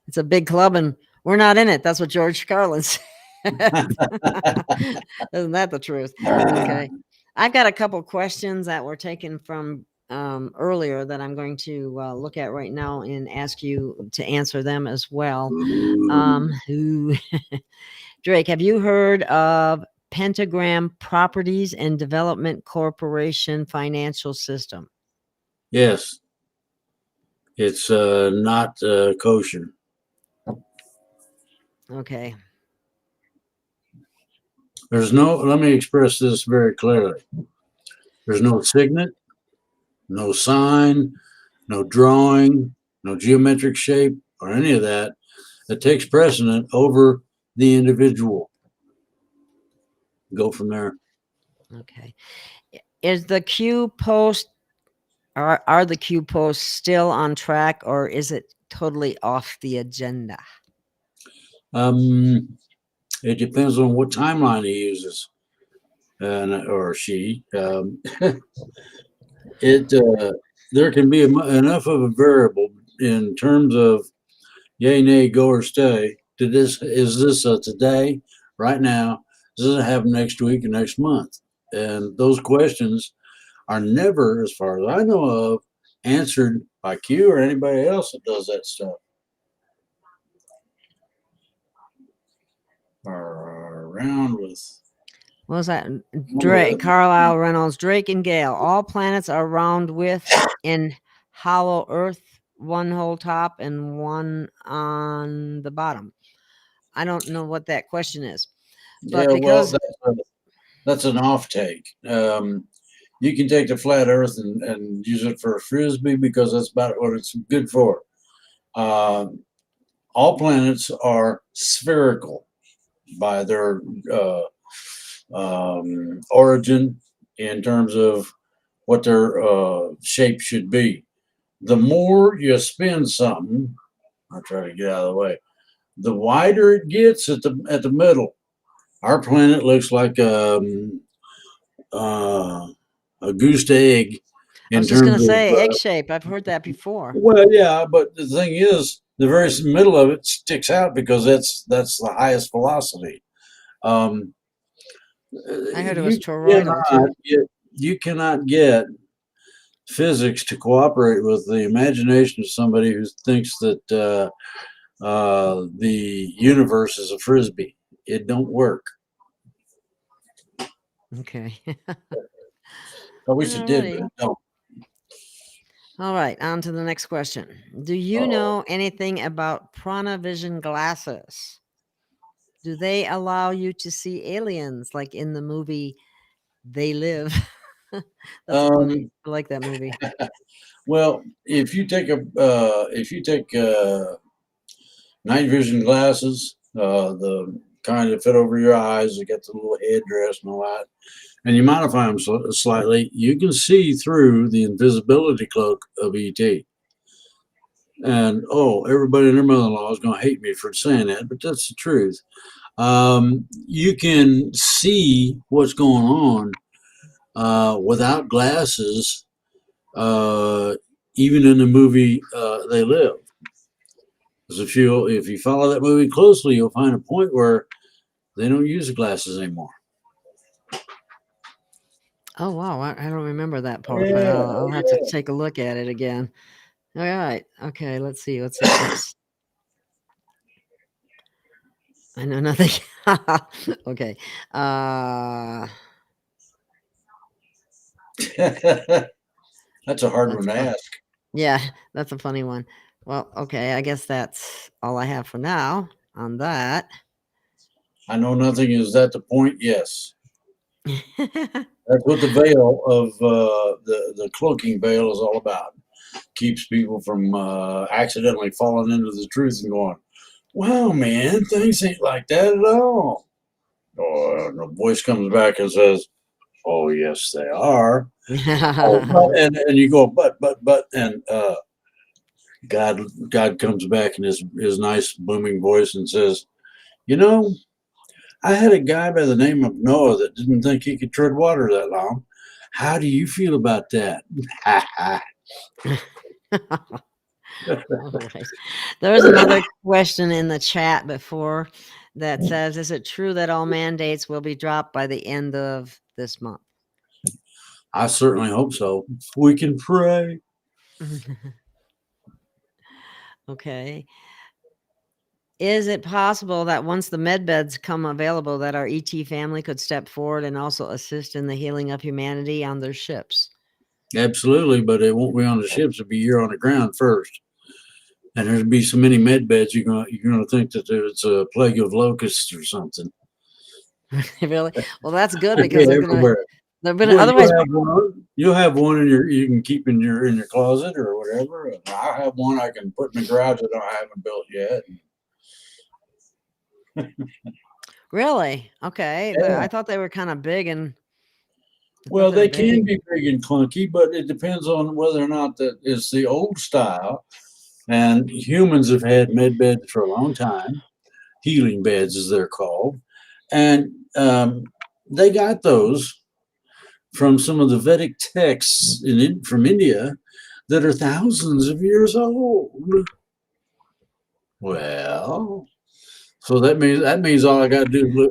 Speaker 1: It's a big club, and we're not in it. That's what George Carlin said. Isn't that the truth? Okay. I've got a couple questions that were taken from earlier that I'm going to look at right now and ask you to answer them as well. Drake, have you heard of Pentagram Properties and Development Corporation financial system?
Speaker 5: Yes, it's not kosher.
Speaker 1: Okay.
Speaker 5: There's no. Let me express this very clearly. There's no signet, no sign, no drawing, no geometric shape, or any of that that takes precedent over the individual. Go from there.
Speaker 1: Okay. Is the Q post are the Q posts still on track, or is it totally off the agenda?
Speaker 5: It depends on what timeline he uses, or she. There can be enough of a variable in terms of yay, nay, go or stay. Is this today, right now? Does it happen next week or next month? And those questions are never, as far as I know of, answered by Q or anybody else that does that stuff. Or around with.
Speaker 1: What was that? Drake, Carlisle Reynolds, Drake and Gail. All planets are round with in hollow Earth, one whole top and one on the bottom. I don't know what that question is, but
Speaker 5: Yeah,
Speaker 1: because
Speaker 5: that's an off take. You can take the flat Earth and use it for a frisbee because that's about what it's good for. All planets are spherical by their origin in terms of what their shape should be. The more you spin something, I'll try to get out of the way. The wider it gets at the middle. Our planet looks like a goose egg.
Speaker 1: I was just going to say egg shape. I've heard that before.
Speaker 5: Well, yeah, but the thing is, the very middle of it sticks out because that's the highest velocity.
Speaker 1: I heard it was toroidal too.
Speaker 5: You cannot get physics to cooperate with the imagination of somebody who thinks that the universe is a frisbee. It don't work.
Speaker 1: Okay.
Speaker 5: I wish it did, but it don't.
Speaker 1: All right, on to the next question. Do you know anything about prana vision glasses? Do they allow you to see aliens like in the movie They Live? That's a funny. I like that movie.
Speaker 5: Well, if you take night vision glasses, the kind that fit over your eyes, you get the little headdress and all that, and you modify them slightly, you can see through the invisibility cloak of ET. And everybody and their mother-in-law is going to hate me for saying that, but that's the truth. You can see what's going on without glasses, even in the movie They Live. Because if you follow that movie closely, you'll find a point where they don't use the glasses anymore.
Speaker 1: Oh wow, I don't remember that part, but I'll have to take a look at it again. All right, okay, let's see. What's this next? I know nothing. Okay.
Speaker 5: That's a hard
Speaker 1: That's
Speaker 5: one to
Speaker 1: fun.
Speaker 5: ask.
Speaker 1: Yeah, that's a funny one. Well, okay, I guess that's all I have for now on that.
Speaker 5: I know nothing. Is that the point? Yes. That's what the veil of the cloaking veil is all about. Keeps people from accidentally falling into the truth and going, "Wow, man, things ain't like that at all." Or the voice comes back and says, "Oh, yes, they are." And you go, but, and God comes back in his nice booming voice and says, "You know, I had a guy by the name of Noah that didn't think he could tread water that long. How do you feel about that?"
Speaker 1: All right. There was another question in the chat before that says, "Is it true that all mandates will be dropped by the end of this month?"
Speaker 5: I certainly hope so. We can pray.
Speaker 1: Okay. Is it possible that once the med beds come available, that our ET family could step forward and also assist in the healing of humanity on their ships?
Speaker 5: Absolutely, but it won't be on the ships. It'll be here on the ground first. And there'll be so many med beds, you're gonna think that it's a plague of locusts or something.
Speaker 1: Really? Well, that's good
Speaker 5: They'll
Speaker 1: because
Speaker 5: be
Speaker 1: they're gonna.
Speaker 5: everywhere.
Speaker 1: They're gonna.
Speaker 5: Well,
Speaker 1: Otherwise,
Speaker 5: you'll have one you can keep in your closet or whatever. And I have one I can put in the garage that I haven't built yet.
Speaker 1: really? Okay.
Speaker 5: Yeah.
Speaker 1: I thought they were kind of big and. I
Speaker 5: Well,
Speaker 1: thought they were
Speaker 5: they can
Speaker 1: big.
Speaker 5: be big and clunky, but it depends on whether or not that is the old style. And humans have had med beds for a long time, healing beds as they're called, and they got those from some of the Vedic texts from India that are thousands of years old. Well, so that means all I got to do is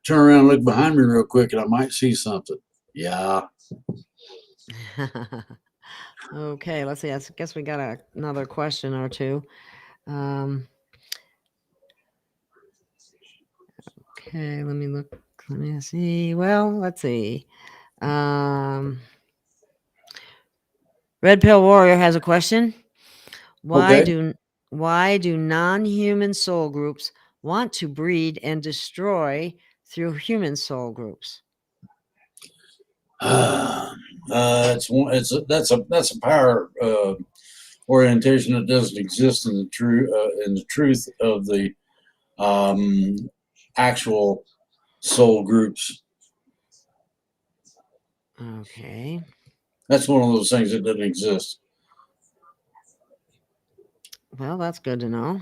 Speaker 5: turn around and look behind me real quick, and I might see something. Yeah.
Speaker 1: Okay. Let's see. I guess we got another question or two. Okay. Let me look. Let me see. Well, let's see. Red Pill Warrior has a question.
Speaker 5: Okay.
Speaker 1: Why do non-human soul groups want to breed and destroy through human soul groups?
Speaker 5: That's a power orientation that doesn't exist in the truth of the actual soul groups.
Speaker 1: Okay.
Speaker 5: That's one of those things that doesn't exist.
Speaker 1: Well, that's good to know.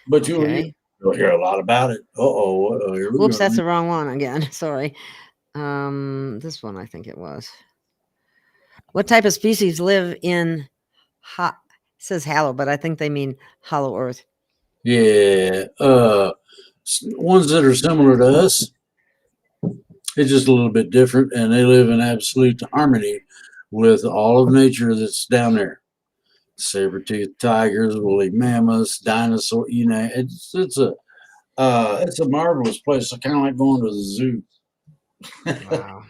Speaker 5: But
Speaker 1: Okay.
Speaker 5: you'll hear a lot about it. Here we
Speaker 1: Whoops,
Speaker 5: go.
Speaker 1: that's the wrong one again. Sorry. This one I think it was. What type of species live in it says hollow, but I think they mean hollow earth.
Speaker 5: Yeah. Ones that are similar to us, it's just a little bit different, and they live in absolute harmony with all of nature that's down there. Saber-toothed tigers, woolly mammoths, dinosaur. It's a marvelous place. I kind of like going to the zoo.
Speaker 1: Wow.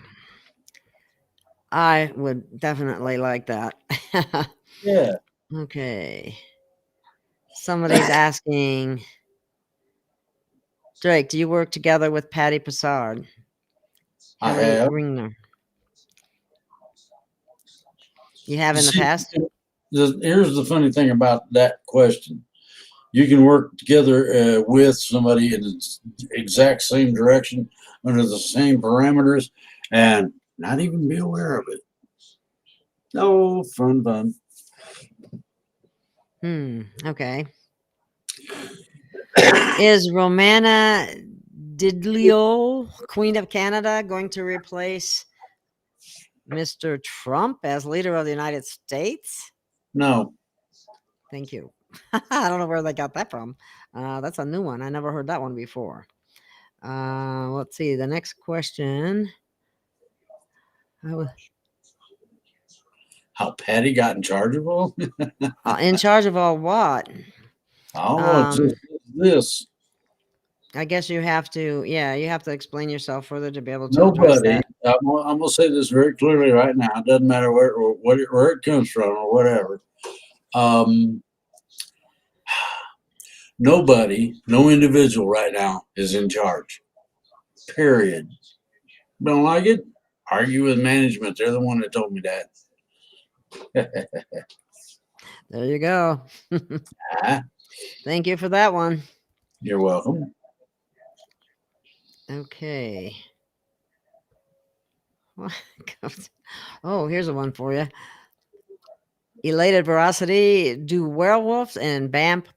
Speaker 1: I would definitely like that.
Speaker 5: Yeah,
Speaker 1: Okay. Somebody's asking, Drake, do you work together with Patty Passard?
Speaker 5: I
Speaker 1: Helly
Speaker 5: have.
Speaker 1: Ringner. You have in the
Speaker 5: See,
Speaker 1: past?
Speaker 5: here's the funny thing about that question. You can work together with somebody in the exact same direction under the same parameters and not even be aware of it. Oh, fun.
Speaker 1: Okay. Is Romana Diglio, Queen of Canada, going to replace Mr. Trump as leader of the United States?
Speaker 5: No,
Speaker 1: Thank you. I don't know where they got that from. That's a new one. I never heard that one before. Let's see. The next question.
Speaker 5: how Patty got in charge of all?
Speaker 1: In charge of all what?
Speaker 5: Oh, it's
Speaker 1: Um,
Speaker 5: just this.
Speaker 1: I guess you have to, yeah, you have to explain yourself further to be able to address
Speaker 5: Nobody.
Speaker 1: that.
Speaker 5: I'm gonna say this very clearly right now. It doesn't matter where it comes from or whatever. Um, Nobody, no individual right now is in charge. Period. Don't like it? Argue with management. They're the one that told me that.
Speaker 1: There you go.
Speaker 5: Ah,
Speaker 1: Thank you for that one.
Speaker 5: you're welcome.
Speaker 1: Okay. Oh, here's a one for you. Elated Veracity, do werewolves and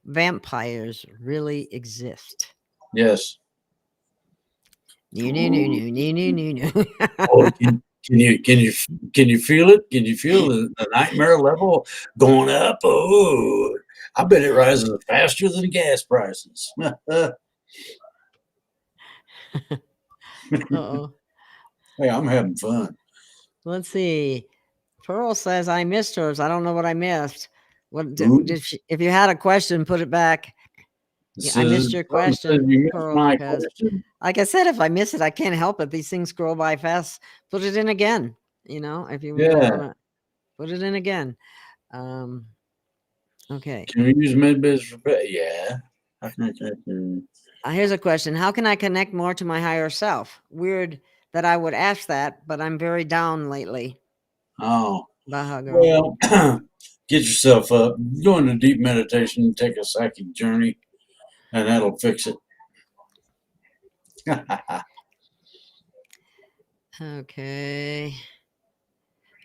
Speaker 1: vampires really exist?
Speaker 5: Yes.
Speaker 1: No, no, no, no, no, no, no, no.
Speaker 5: Oh, can you feel it? Can you feel the nightmare level going up? Oh, I bet it rises faster than gas prices.
Speaker 1: Uh-oh.
Speaker 5: Hey, I'm having fun.
Speaker 1: Let's see. Pearl says, I missed hers. I don't know what I missed. What
Speaker 5: Ooh,
Speaker 1: did she, if you had a question, put it back. Yeah, I missed your
Speaker 5: Someone said
Speaker 1: question,
Speaker 5: you missed
Speaker 1: Pearl,
Speaker 5: my
Speaker 1: because
Speaker 5: question.
Speaker 1: like I said, if I miss it, I can't help it. These things scroll by fast. Put it in again. If you really
Speaker 5: Yeah.
Speaker 1: want to put it in again. Okay.
Speaker 5: Can we use medbeds for pet? Yeah.
Speaker 1: Here's a question. How can I connect more to my higher self? Weird that I would ask that, but I'm very down lately.
Speaker 5: Oh,
Speaker 1: Baha girl.
Speaker 5: well, get yourself up, go into deep meditation, take a psychic journey, and that'll fix it.
Speaker 1: Okay.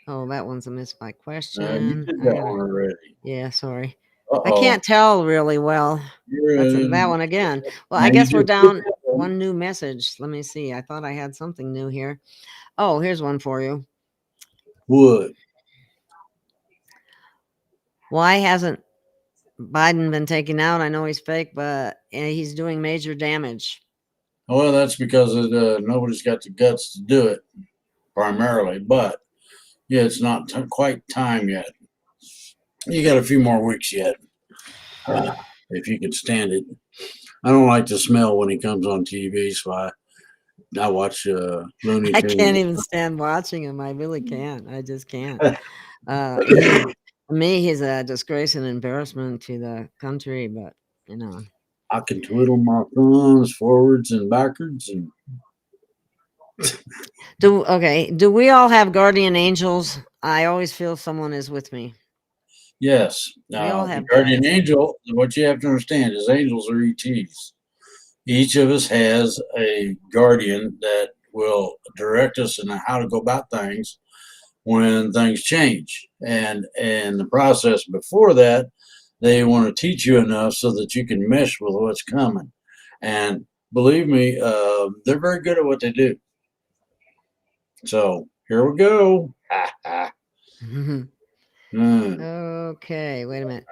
Speaker 1: Oh, that one's a missed my
Speaker 5: You
Speaker 1: question.
Speaker 5: did that one already.
Speaker 1: Yeah, sorry. I
Speaker 5: Uh-oh.
Speaker 1: can't tell really well. That's that one again. Well, I guess we're down one new message. Let me see. I thought I had something new here. Oh, here's one for you.
Speaker 5: Wood.
Speaker 1: Why hasn't Biden been taken out? I know he's fake, but he's doing major damage.
Speaker 5: Well, that's because nobody's got the guts to do it, primarily. But yeah, it's not quite time yet. You got a few more weeks yet, if you could stand it. I don't like the smell when he comes on TV, so I watch Looney
Speaker 1: I
Speaker 5: Tunes.
Speaker 1: can't even stand watching him. I really can't. I just can't. To me, he's a disgrace and embarrassment to the country. But
Speaker 5: I can twiddle my thumbs forwards and backwards, and
Speaker 1: do we all have guardian angels? I always feel someone is with me.
Speaker 5: yes,
Speaker 1: We all
Speaker 5: the
Speaker 1: have
Speaker 5: guardian
Speaker 1: guides.
Speaker 5: angel. What you have to understand is angels are ETs. Each of us has a guardian that will direct us in how to go about things when things change. And the process before that, they want to teach you enough so that you can mesh with what's coming. And believe me, they're very good at what they do. So here we go.
Speaker 1: Okay, wait a minute.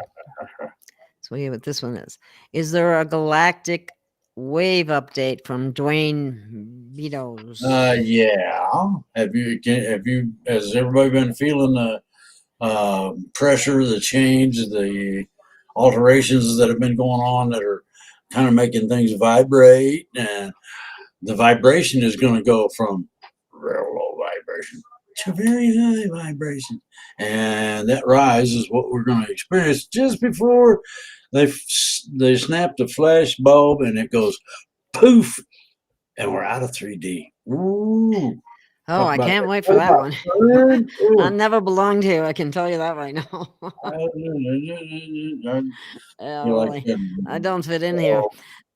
Speaker 1: So what this one is. Is there a galactic wave update from Dwayne Beatles?
Speaker 5: Yeah. Has everybody been feeling the pressure, the change, the alterations that have been going on that are kind of making things vibrate? And the vibration is going to go from real low vibration to very high vibration. And that rise is what we're going to experience just before they snap the flash bulb and it goes poof, and we're out of 3D. Ooh,
Speaker 1: Oh,
Speaker 5: talk
Speaker 1: I
Speaker 5: about
Speaker 1: can't
Speaker 5: that.
Speaker 1: wait for
Speaker 5: Talk
Speaker 1: that
Speaker 5: about
Speaker 1: one.
Speaker 5: fun.
Speaker 1: I
Speaker 5: Ooh.
Speaker 1: never belonged here. I can tell you that right now.
Speaker 5: You
Speaker 1: Yeah,
Speaker 5: like
Speaker 1: really.
Speaker 5: that?
Speaker 1: I don't fit in here.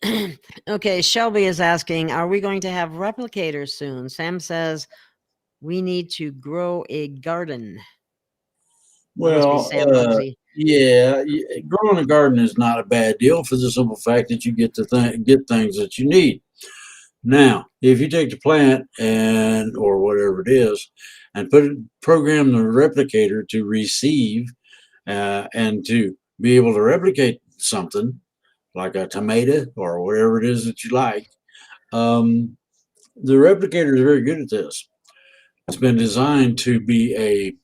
Speaker 5: Oh,
Speaker 1: Okay, Shelby is asking, are we going to have replicators soon? Sam says we need to grow a garden. That must be
Speaker 5: well,
Speaker 1: Sam Bugsy.
Speaker 5: yeah, growing a garden is not a bad deal for the simple fact that you get to get things that you need. Now, if you take the plant and or whatever it is, and program the replicator to receive and to be able to replicate something like a tomato or whatever it is that you like, um, the replicator is very good at this. It's been designed to be a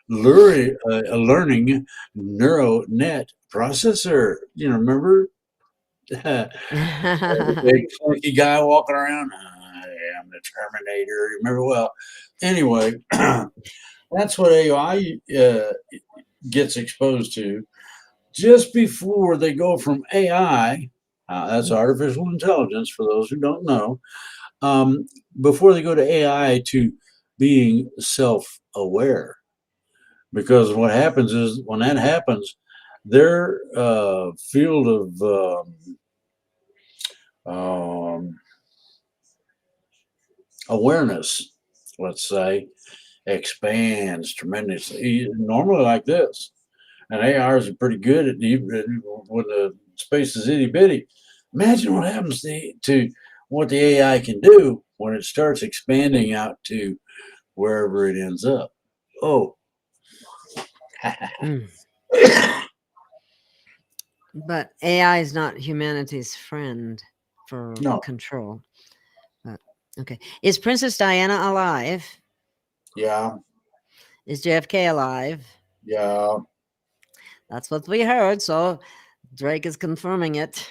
Speaker 5: learning neural net processor. You know, remember the big funky guy walking around? I am the Terminator. Remember? Well, anyway, that's what AI gets exposed to just before they go from AI. That's artificial intelligence for those who don't know. Um, before they go to AI to being self-aware, because what happens is when that happens, their field of um, awareness, let's say, expands tremendously. Normally, like this, and ARs are pretty good at when the space is itty bitty. Imagine what happens to what the AI can do when it starts expanding out to wherever it ends up. Oh,
Speaker 1: Mm. But AI is not humanity's friend for
Speaker 5: no,
Speaker 1: control. But okay. Is Princess Diana alive?
Speaker 5: yeah,
Speaker 1: Is JFK alive?
Speaker 5: yeah.
Speaker 1: That's what we heard. So Drake is confirming it.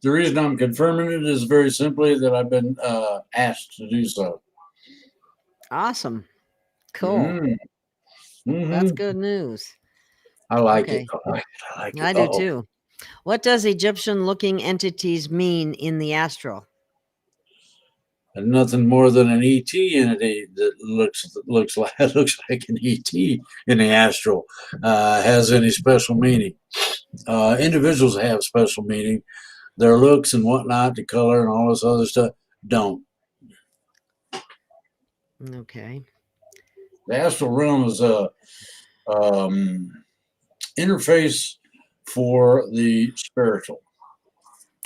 Speaker 5: The reason I'm confirming it is very simply that I've been asked to do so.
Speaker 1: Awesome. Cool.
Speaker 5: Mm,
Speaker 1: That's
Speaker 5: hmm
Speaker 1: good news.
Speaker 5: I like it.
Speaker 1: Okay.
Speaker 5: I like it. I like it.
Speaker 1: I do
Speaker 5: Oh,
Speaker 1: too. What does Egyptian looking entities mean in the astral?
Speaker 5: and nothing more than an ET entity that looks like looks like an ET in the astral has any special meaning. Individuals have special meaning. Their looks and whatnot, the color and all this other stuff don't.
Speaker 1: Okay.
Speaker 5: The astral realm is a interface for the spiritual.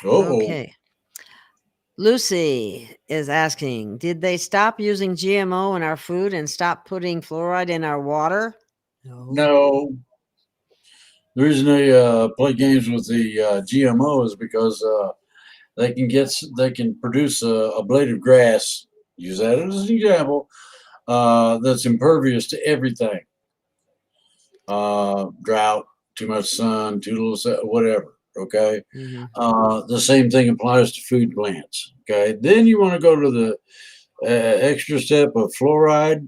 Speaker 5: Oh,
Speaker 1: Okay. Lucy is asking, did they stop using GMO in our food and stop putting fluoride in our water? No.
Speaker 5: no. The reason they play games with the GMO is because they can produce a blade of grass. Use that as an example. That's impervious to everything. Drought, too much sun, too little sun, whatever. Okay.
Speaker 1: Hmm.
Speaker 5: The same thing applies to food plants. Okay. Then you want to go to the extra step of fluoride.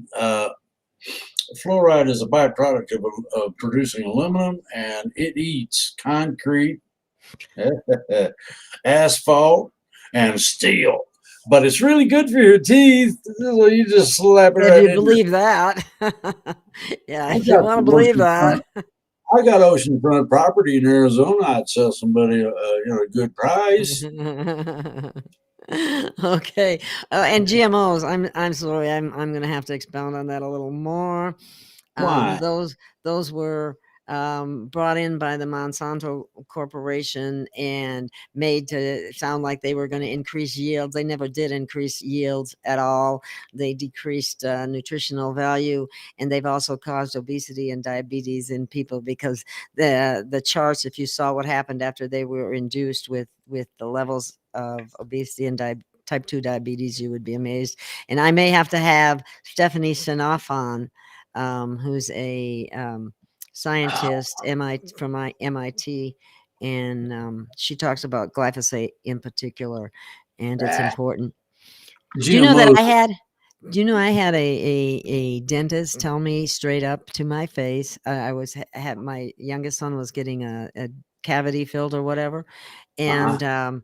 Speaker 5: Fluoride is a byproduct of producing aluminum, and it eats concrete, asphalt, and steel. But it's really good for your teeth. So you just slap it
Speaker 1: If
Speaker 5: right
Speaker 1: you
Speaker 5: in your.
Speaker 1: believe that. Yeah,
Speaker 5: I
Speaker 1: if you
Speaker 5: got
Speaker 1: want to
Speaker 5: some
Speaker 1: believe that.
Speaker 5: oceanfront. I got oceanfront property in Arizona. I'd sell somebody, a good price.
Speaker 1: Okay. And GMOs, I'm sorry, I'm gonna have to expound on that a little more.
Speaker 5: Why?
Speaker 1: Those were brought in by the Monsanto Corporation and made to sound like they were going to increase yields. They never did increase yields at all. They decreased nutritional value, and they've also caused obesity and diabetes in people because the charts, if you saw what happened after they were induced with the levels of obesity and type 2 diabetes, you would be amazed. And I may have to have Stephanie Sinoff on, who's a scientist from MIT, and she talks about glyphosate in particular, and it's
Speaker 5: Ah,
Speaker 1: important. Do you know that
Speaker 5: GMOs.
Speaker 1: I had? Do you know I had a dentist tell me straight up to my face. I was had my youngest son was getting a cavity filled or whatever,
Speaker 5: Uh-huh.
Speaker 1: and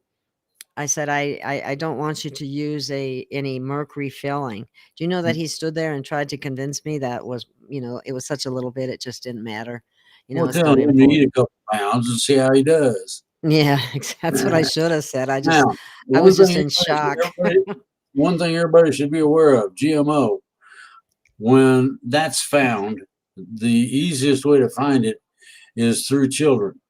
Speaker 1: I said I don't want you to use any mercury filling. Do you know that he stood there and tried to convince me that was it was such a little bit it just didn't matter.
Speaker 5: Well,
Speaker 1: It's
Speaker 5: tell
Speaker 1: not
Speaker 5: him to eat a
Speaker 1: important.
Speaker 5: couple pounds and see how he does.
Speaker 1: Yeah, that's what I should have said.
Speaker 5: Now,
Speaker 1: I
Speaker 5: one
Speaker 1: was
Speaker 5: thing
Speaker 1: just in shock.
Speaker 5: one thing everybody should be aware of: GMO. When that's found, the easiest way to find it is through children.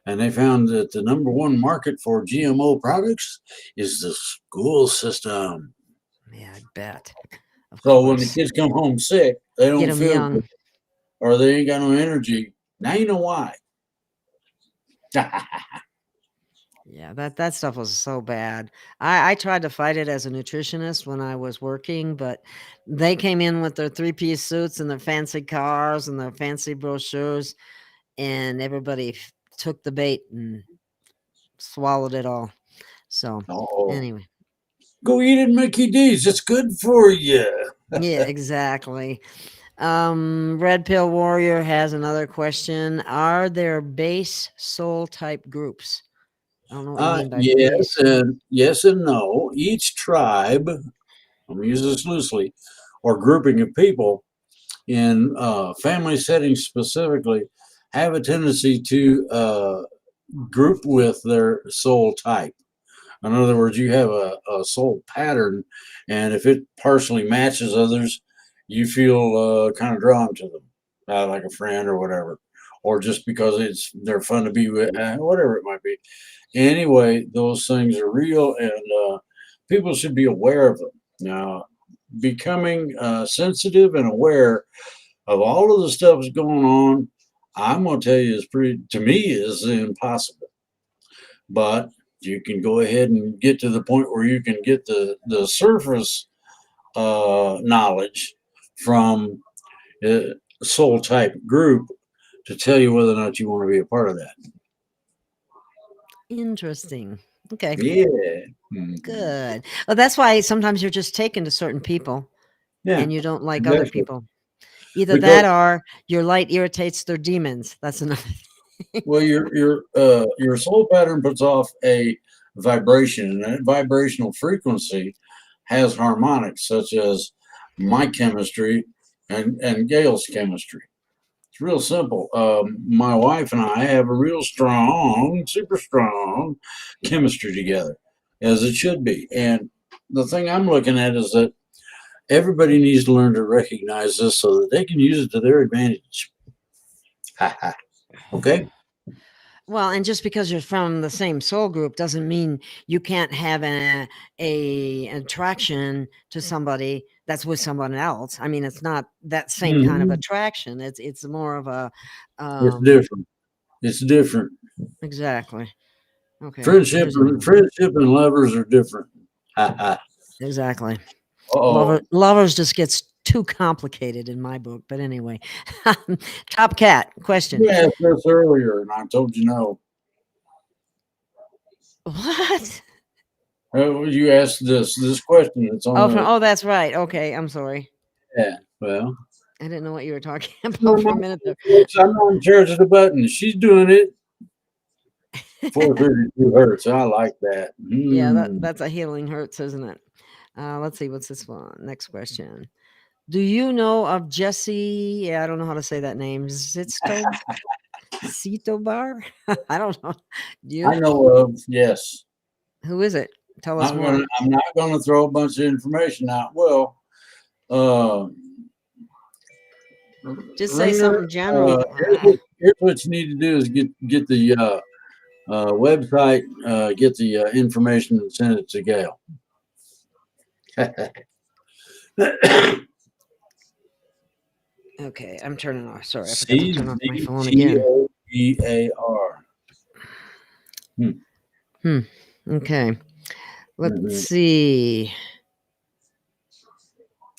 Speaker 5: And they found that the number one market for GMO products is the school system.
Speaker 1: Yeah, I bet. Of
Speaker 5: So when the
Speaker 1: course.
Speaker 5: kids come home sick, they
Speaker 1: Get
Speaker 5: don't
Speaker 1: them
Speaker 5: feel good,
Speaker 1: young.
Speaker 5: or they ain't got no energy. Now you know why.
Speaker 1: Yeah, that stuff was so bad. I tried to fight it as a nutritionist when I was working, but they came in with their three-piece suits and their fancy cars and their fancy brochures, and everybody took the bait and swallowed it all. So,
Speaker 5: Oh,
Speaker 1: anyway,
Speaker 5: go eat at Mickey D's. It's good for you.
Speaker 1: yeah, exactly. Red Pill Warrior has another question. Are there base soul type groups? I don't know what you mean by base.
Speaker 5: Yes and no. Each tribe, I'm gonna use this loosely, or grouping of people in family settings specifically, have a tendency to group with their soul type. In other words, you have a soul pattern, and if it partially matches others, you feel kind of drawn to them, like a friend or whatever, or just because they're fun to be with, whatever it might be. Anyway, those things are real, and people should be aware of them. Now, becoming sensitive and aware of all of the stuff that's going on, I'm going to tell you, is pretty to me is impossible. But you can go ahead and get to the point where you can get the surface knowledge from a soul type group to tell you whether or not you want to be a part of that.
Speaker 1: Interesting. Okay,
Speaker 5: Yeah. Mhm.
Speaker 1: good. Well, that's why sometimes you're just taken to certain people
Speaker 5: Yeah.
Speaker 1: and you don't like other
Speaker 5: Exactly.
Speaker 1: people. Either
Speaker 5: Because
Speaker 1: that or your light irritates their demons. That's another thing.
Speaker 5: well, your soul pattern puts off a vibration, and that vibrational frequency has harmonics, such as my chemistry and Gail's chemistry. It's real simple. My wife and I have a real strong, super strong chemistry together, as it should be. And the thing I'm looking at is that everybody needs to learn to recognize this so that they can use it to their advantage. Okay?
Speaker 1: Well, and just because you're from the same soul group doesn't mean you can't have a attraction to somebody that's with someone else. I mean, it's not that same kind of
Speaker 5: Mhm.
Speaker 1: attraction. It's more of a
Speaker 5: It's
Speaker 1: um
Speaker 5: different. It's different.
Speaker 1: exactly. Okay. Here's another one.
Speaker 5: Friendship and lovers are different.
Speaker 1: Exactly.
Speaker 5: Uh-oh.
Speaker 1: Lovers just gets too complicated in my book, but anyway. Top cat question.
Speaker 5: You asked this earlier, and I told you no.
Speaker 1: What?
Speaker 5: You asked this question. It's on the
Speaker 1: Oh, that's right. Okay, I'm sorry.
Speaker 5: yeah. Well,
Speaker 1: I didn't know what you were talking
Speaker 5: my
Speaker 1: about for a
Speaker 5: mom,
Speaker 1: minute there.
Speaker 5: I'm not in charge of the button. She's doing it. 432 hertz. I like that.
Speaker 1: Yeah,
Speaker 5: Mm.
Speaker 1: that's a healing hurts, isn't it? Let's see, what's this one? Next question. Do you know of Jesse? Yeah, I don't know how to say that name. Cito Bar? I don't know. Do you?
Speaker 5: I know of yes.
Speaker 1: Who is it? Tell us more.
Speaker 5: I'm not gonna throw a bunch of information out. Well, uh,
Speaker 1: Just say
Speaker 5: Ringer,
Speaker 1: something general.
Speaker 5: here's what you need to do is get the website, get the information and send it to Gail.
Speaker 1: Okay, I'm turning off. Sorry, I forgot to turn off my phone again.
Speaker 5: CZOEAR.
Speaker 1: Okay, let's
Speaker 5: Mhm.
Speaker 1: see.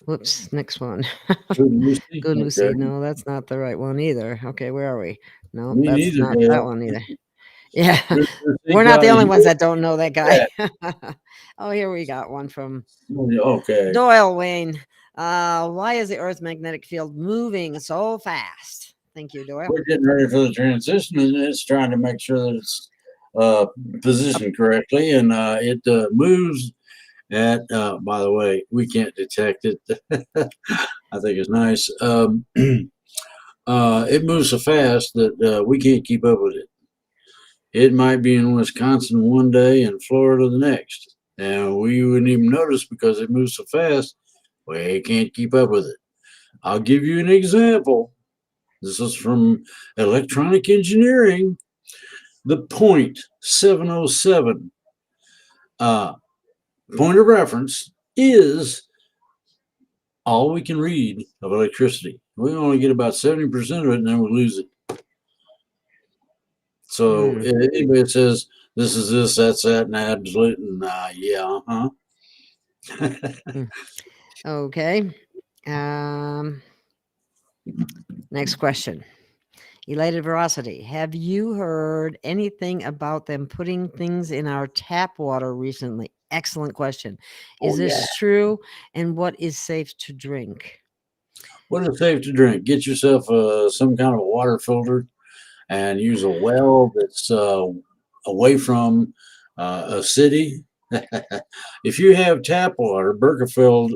Speaker 1: Whoops, next one.
Speaker 5: Good Lucy.
Speaker 1: Good Lucy.
Speaker 5: Okay.
Speaker 1: No, that's not the right one either. Okay, where are we? No,
Speaker 5: Me
Speaker 1: that's
Speaker 5: neither,
Speaker 1: not that
Speaker 5: Gail.
Speaker 1: one either. Yeah. We're not the only ones that don't know that guy. Oh, here we got one from
Speaker 5: Okay.
Speaker 1: Doyle Wayne. Why is the Earth's magnetic field moving so fast? Thank you, Doyle.
Speaker 5: We're getting ready for the transition, and it's trying to make sure that it's positioned correctly, and it moves at. By the way, we can't detect it. I think it's nice. It moves so fast that we can't keep up with it. It might be in Wisconsin one day and Florida the next, and we wouldn't even notice because it moves so fast. We can't keep up with it. I'll give you an example. This is from electronic engineering. The point 707 point of reference is all we can read of electricity. We only get about 70% of it, and then we lose it. So anybody that says this is this, that's that, and absolute, and yeah,
Speaker 1: Okay. Next question. Elated Veracity. Have you heard anything about them putting things in our tap water recently? Excellent question. Is this true? And what is safe to drink?
Speaker 5: What is safe to drink? Get yourself some kind of a water filter and use a well that's away from a city. If you have tap water, Berkefeld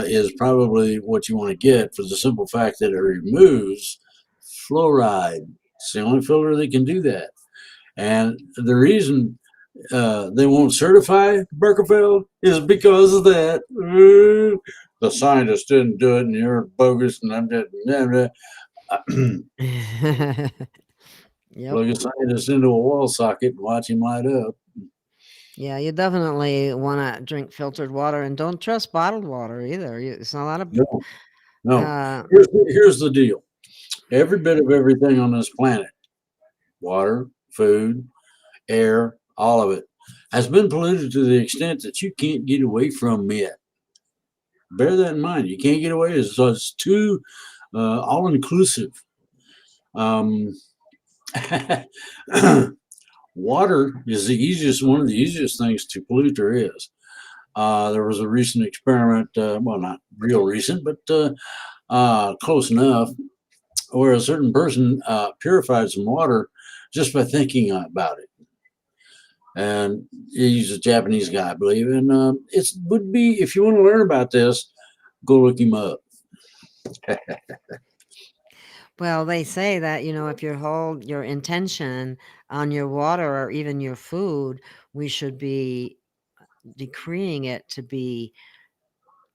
Speaker 5: is probably what you want to get for the simple fact that it removes fluoride. It's the only filter that can do that. And the reason they won't certify Berkefeld is because of that. The scientists didn't do it, and you're bogus, and I'm just.
Speaker 1: Yep.
Speaker 5: Plug a scientist into a wall socket and watch him light up.
Speaker 1: Yeah, you definitely want to drink filtered water, and don't trust bottled water either. It's a lot of
Speaker 5: No. Here's the deal. Every bit of everything on this planet, water, food, air, all of it, has been polluted to the extent that you can't get away from it. Bear that in mind. You can't get away. It's too all-inclusive. Water is one of the easiest things to pollute there is. There was a recent experiment, well, not real recent, but close enough, where a certain person purified some water just by thinking about it. And he's a Japanese guy, I believe. And it would be, if you want to learn about this, go look him up.
Speaker 1: Well, they say that, if you hold your intention on your water or even your food, we should be decreeing it to be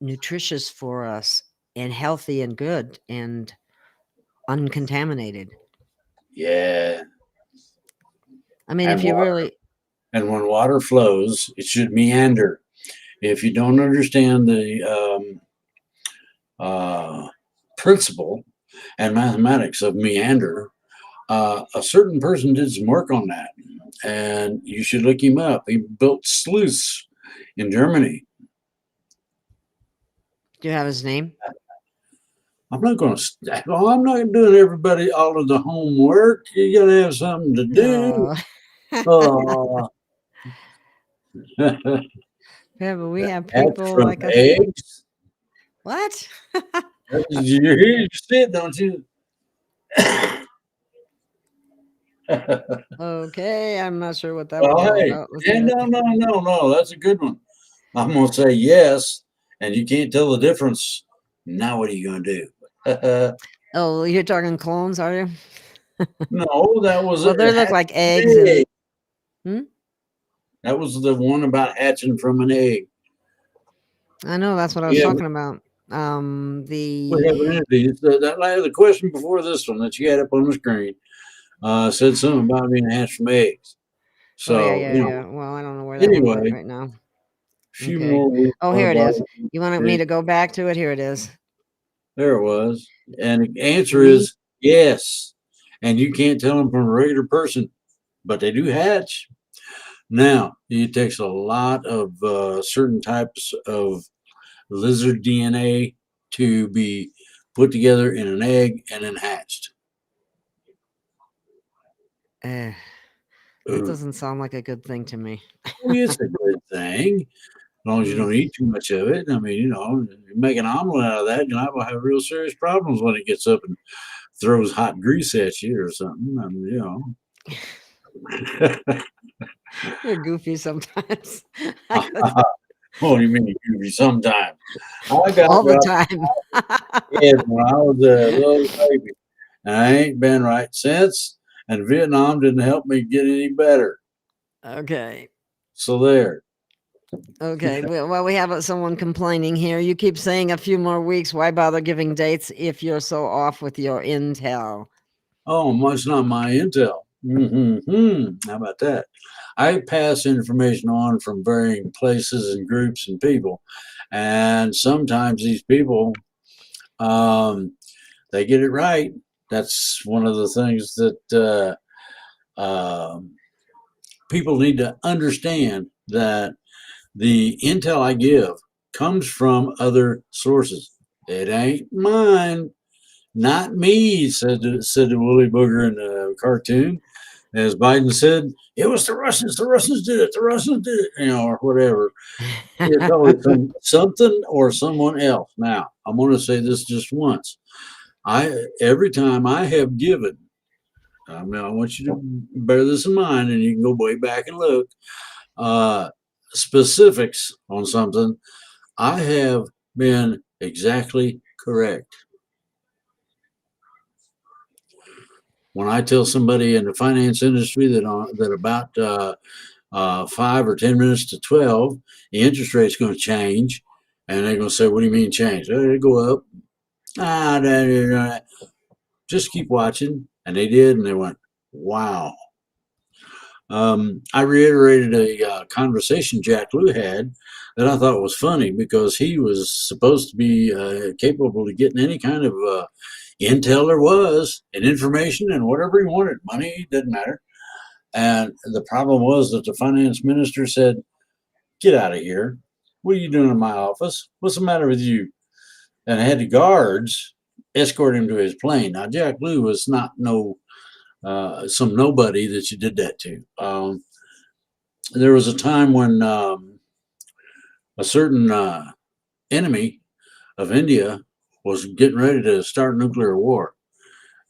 Speaker 1: nutritious for us and healthy and good and uncontaminated.
Speaker 5: Yeah.
Speaker 1: I mean,
Speaker 5: And
Speaker 1: if you
Speaker 5: water,
Speaker 1: really.
Speaker 5: and when water flows, it should meander. If you don't understand the principle and mathematics of meander, a certain person did some work on that, and you should look him up. He built sluices in Germany.
Speaker 1: Do you have his name?
Speaker 5: I'm not going to. I'm not doing everybody all of the homework. You got to have something to do.
Speaker 1: No. Yeah, but we have people
Speaker 5: from
Speaker 1: like us.
Speaker 5: eggs.
Speaker 1: What?
Speaker 5: You hear it, don't you?
Speaker 1: Okay, I'm not sure what that was all
Speaker 5: Hey,
Speaker 1: about. Let's
Speaker 5: yeah,
Speaker 1: hear it.
Speaker 5: no. That's a good one. I'm going to say yes, and you can't tell the difference. Now, what are you going to do?
Speaker 1: Oh, you're talking clones, are you?
Speaker 5: No, that was
Speaker 1: Well, they look like eggs.
Speaker 5: That was the one about hatching from an egg.
Speaker 1: I know, that's what I was talking about.
Speaker 5: We have an entity. The question before this one that you had up on the screen said something about being hatched from eggs. So,
Speaker 1: Oh, yeah. Well, I don't know where that
Speaker 5: anyway,
Speaker 1: one went right now.
Speaker 5: few
Speaker 1: Okay.
Speaker 5: more.
Speaker 1: Oh, here it is. You wanted me to go back to it? Here it is.
Speaker 5: There it was. And the answer is yes. And you can't tell them from a regular person, but they do hatch. Now, it takes a lot of certain types of lizard DNA to be put together in an egg and then hatched.
Speaker 1: That doesn't sound like a good thing to me.
Speaker 5: Well, it's a good thing as long as you don't eat too much of it. I mean, you make an omelet out of that, you're liable to have real serious problems when it gets up and throws hot grease at you or something. I mean,
Speaker 1: You're goofy sometimes.
Speaker 5: What do you mean, goofy? Sometimes I got
Speaker 1: All the
Speaker 5: rough
Speaker 1: time.
Speaker 5: kids when I was a little baby, and I ain't been right since. And Vietnam didn't help me get any better.
Speaker 1: Okay.
Speaker 5: So there.
Speaker 1: Okay. Well, we have someone complaining here. You keep saying a few more weeks. Why bother giving dates if you're so off with your intel?
Speaker 5: Oh, much not my intel. How about that? I pass information on from varying places and groups and people, and sometimes these people, they get it right. That's one of the things that people need to understand, that the intel I give comes from other sources. It ain't mine. Not me, said the Woolly Booger in the cartoon. As Biden said, it was the Russians. The Russians did it. The Russians did it, or whatever. It's always something or someone else. Now, I'm going to say this just once. Every time I have given, I want you to bear this in mind, and you can go way back and look, specifics on something, I have been exactly correct. When I tell somebody in the finance industry that about 5 or 10 minutes to 12, the interest rate's going to change, and they're going to say, "What do you mean change?" They go up. Just keep watching, and they did, and they went, "Wow." I reiterated a conversation Jack Lew had that I thought was funny, because he was supposed to be capable of getting any kind of intel there was, and information, and whatever he wanted. Money didn't matter. And the problem was that the finance minister said, "Get out of here. What are you doing in my office? What's the matter with you?" And I had the guards escort him to his plane. Now, Jack Lew was not some nobody that you did that to. There was a time when a certain enemy of India was getting ready to start nuclear war.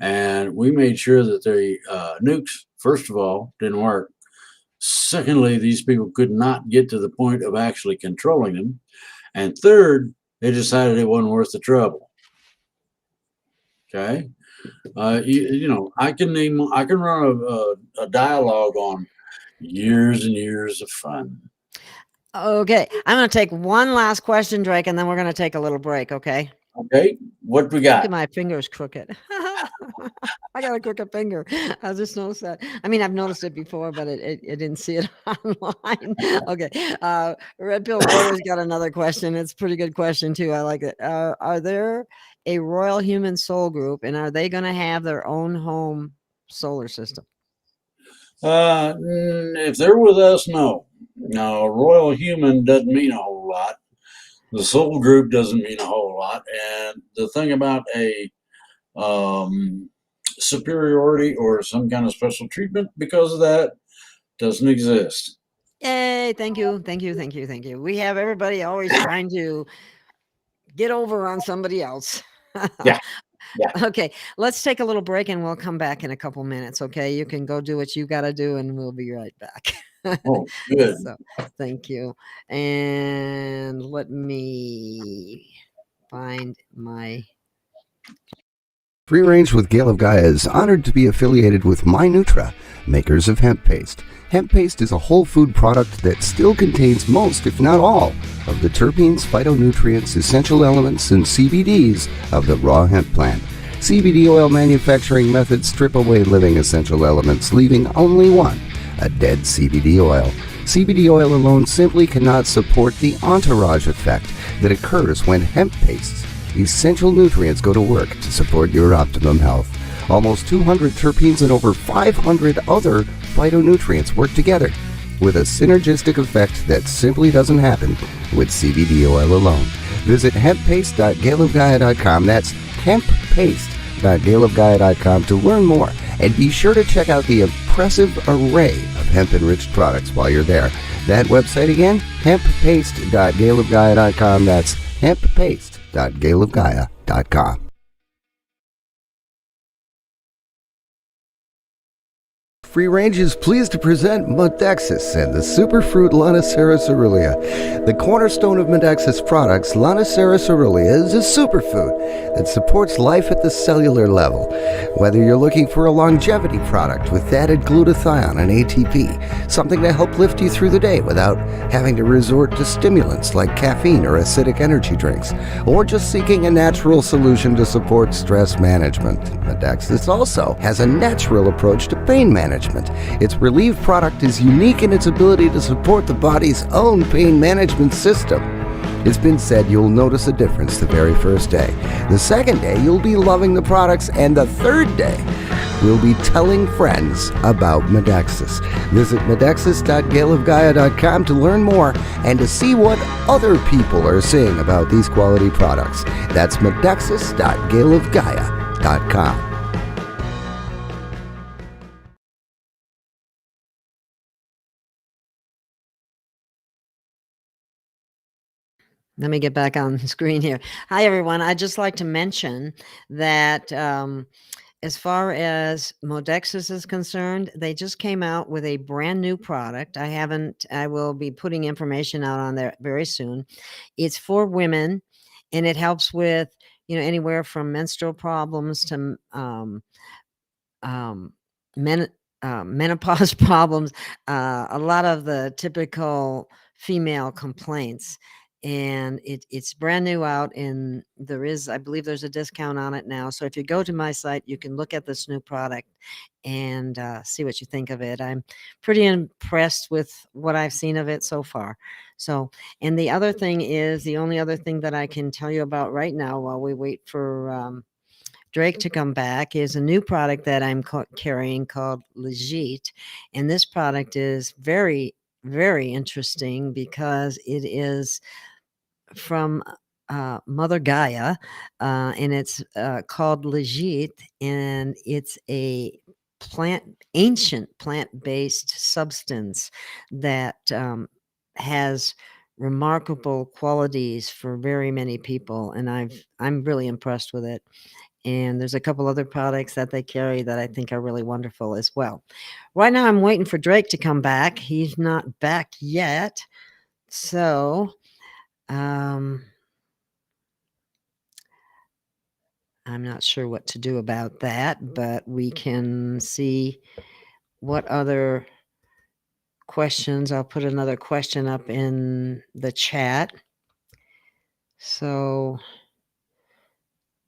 Speaker 5: And we made sure that the nukes, first of all, didn't work. Secondly, these people could not get to the point of actually controlling them. And third, they decided it wasn't worth the trouble. Okay? I can run a dialogue on years and years of fun.
Speaker 1: Okay. I'm going to take one last question, Drake, and then we're going to take a little break. Okay.
Speaker 5: Okay. What we
Speaker 1: Look
Speaker 5: got?
Speaker 1: at my fingers crooked. I got a crooked finger. I just noticed that. I mean, I've noticed it before, but it didn't see it online. Okay. Red Pill Warrior's got another question. It's a pretty good question too. I like it. Are there a Royal Human Soul Group, and are they going to have their own home solar system?
Speaker 5: If they're with us, no. No, Royal Human doesn't mean a whole lot. The Soul Group doesn't mean a whole lot. And the thing about a superiority or some kind of special treatment because of that doesn't exist.
Speaker 1: Yay. Thank you. Thank you. Thank you. Thank you. We have everybody always trying to get over on somebody else.
Speaker 5: Yeah. Yeah.
Speaker 1: Okay. Let's take a little break and we'll come back in a couple minutes. Okay. You can go do what you got to do and we'll be right back.
Speaker 5: Oh, good.
Speaker 1: So, thank you. And let me find my...
Speaker 4: Free Range with Gail of Gaia is honored to be affiliated with MyNutra, makers of hemp paste. Hemp paste is a whole food product that still contains most, if not all, of the terpenes, phytonutrients, essential elements, and CBDs of the raw hemp plant. CBD oil manufacturing methods strip away living essential elements, leaving only one, a dead CBD oil. CBD oil alone simply cannot support the entourage effect that occurs when hemp pastes essential nutrients go to work to support your optimum health. Almost 200 terpenes and over 500 other phytonutrients work together with a synergistic effect that simply doesn't happen with CBD oil alone. Visit hemppaste.gailofgaia.com. That's hemppaste.gailofgaia.com to learn more, and be sure to check out the impressive array of hemp-enriched products while you're there. That website again, hemppaste.gailofgaia.com. That's hemppaste.gailofgaia.com. Free Range is pleased to present Modexus and the superfruit Lonicera cerulean. The cornerstone of Modexus products, Lonicera cerulean, is a superfood that supports life at the cellular level. Whether you're looking for a longevity product with added glutathione and ATP, something to help lift you through the day without having to resort to stimulants like caffeine or acidic energy drinks, or just seeking a natural solution to support stress management, Modexus also has a natural approach to pain management. Its Relieve product is unique in its ability to support the body's own pain management system. It's been said you'll notice a difference the very first day. The second day, you'll be loving the products, and the third day, we'll be telling friends about Modexus. Visit modexus.gailofgaia.com to learn more and to see what other people are saying about these quality products. That's modexus.gailofgaia.com.
Speaker 1: Let me get back on the screen here. Hi, everyone. I'd just like to mention that as far as Modexus is concerned, they just came out with a brand new product. I will be putting information out on there very soon. It's for women, and it helps with, anywhere from menstrual problems to menopause problems, a lot of the typical female complaints. And it's brand new out, and I believe there's a discount on it now. So if you go to my site, you can look at this new product and see what you think of it. I'm pretty impressed with what I've seen of it so far. So, and the other thing is, the only other thing that I can tell you about right now while we wait for Drake to come back is a new product that I'm carrying called Legit. And this product is very, very interesting because it is from Mother Gaia, and it's called Legit, and it's a ancient plant-based substance that has remarkable qualities for very many people, and I'm really impressed with it. And there's a couple other products that they carry that I think are really wonderful as well. Right now, I'm waiting for Drake to come back. He's not back yet. So, I'm not sure what to do about that, but we can see what other questions. I'll put another question up in the chat. So,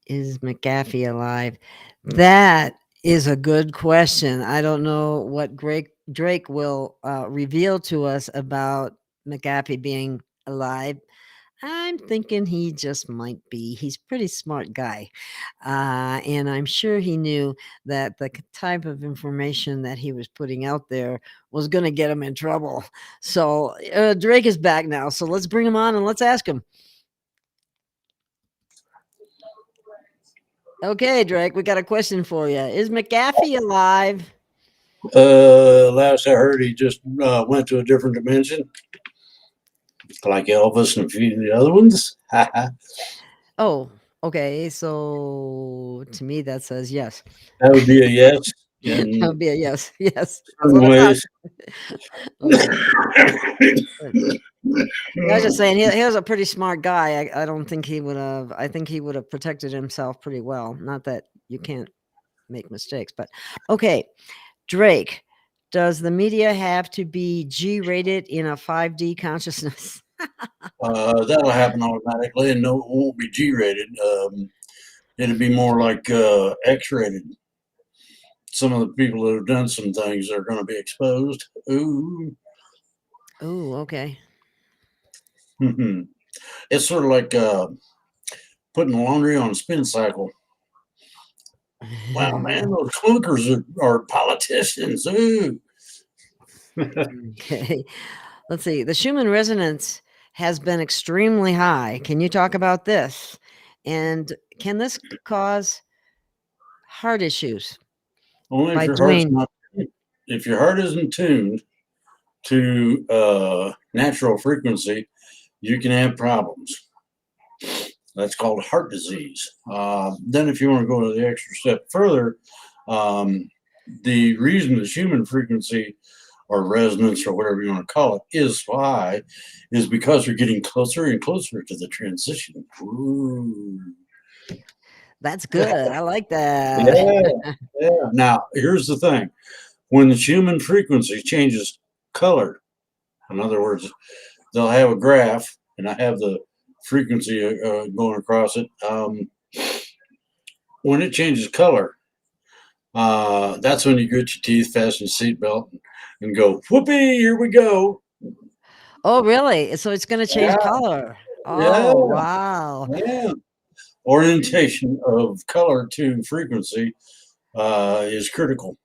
Speaker 1: is McAfee alive? That is a good question. I don't know what Drake will reveal to us about McAfee being alive. I'm thinking he just might be. He's a pretty smart guy. And I'm sure he knew that the type of information that he was putting out there was going to get him in trouble. So Drake is back now. So let's bring him on and let's ask him. Okay, Drake, we got a question for you. Is McAfee alive?
Speaker 5: Last I heard, he just went to a different dimension, like Elvis and a few of the other ones.
Speaker 1: Oh, okay. So to me, that says yes.
Speaker 5: That would be a yes
Speaker 1: That
Speaker 5: in
Speaker 1: would be a yes. Yes.
Speaker 5: certain ways.
Speaker 1: Okay. I was just saying he was a pretty smart guy. I don't think he would have. I think he would have protected himself pretty well. Not that you can't make mistakes, but okay. Drake, does the media have to be G-rated in a 5D consciousness?
Speaker 5: That'll happen automatically, and no, it won't be G-rated. It'd be more like X-rated. Some of the people that have done some things are going to be exposed. Ooh.
Speaker 1: Oh, okay.
Speaker 5: It's sort of like putting laundry on a spin cycle. Wow, man, those clunkers are politicians. Ooh.
Speaker 1: Okay. Let's see. The Schumann resonance has been extremely high. Can you talk about this? And can this cause heart issues?
Speaker 5: Only
Speaker 1: By
Speaker 5: if your heart's
Speaker 1: Dwayne.
Speaker 5: not. If your heart isn't tuned, to natural frequency, you can have problems. That's called heart disease. Then, if you want to go to the extra step further, the reason the human frequency or resonance or whatever you want to call it is high is because we're getting closer and closer to the transition. Ooh.
Speaker 1: That's good. I like that.
Speaker 5: Yeah, yeah. Now, here's the thing. When the human frequency changes color, in other words, they'll have a graph, and I have the frequency going across it. When it changes color, that's when you grit your teeth, fasten your seatbelt, and go, whoopee, here we go.
Speaker 1: Oh, really? So it's going to change
Speaker 5: Yeah,
Speaker 1: color.
Speaker 5: yeah,
Speaker 1: Oh, wow.
Speaker 5: yeah. Orientation of color to frequency is critical.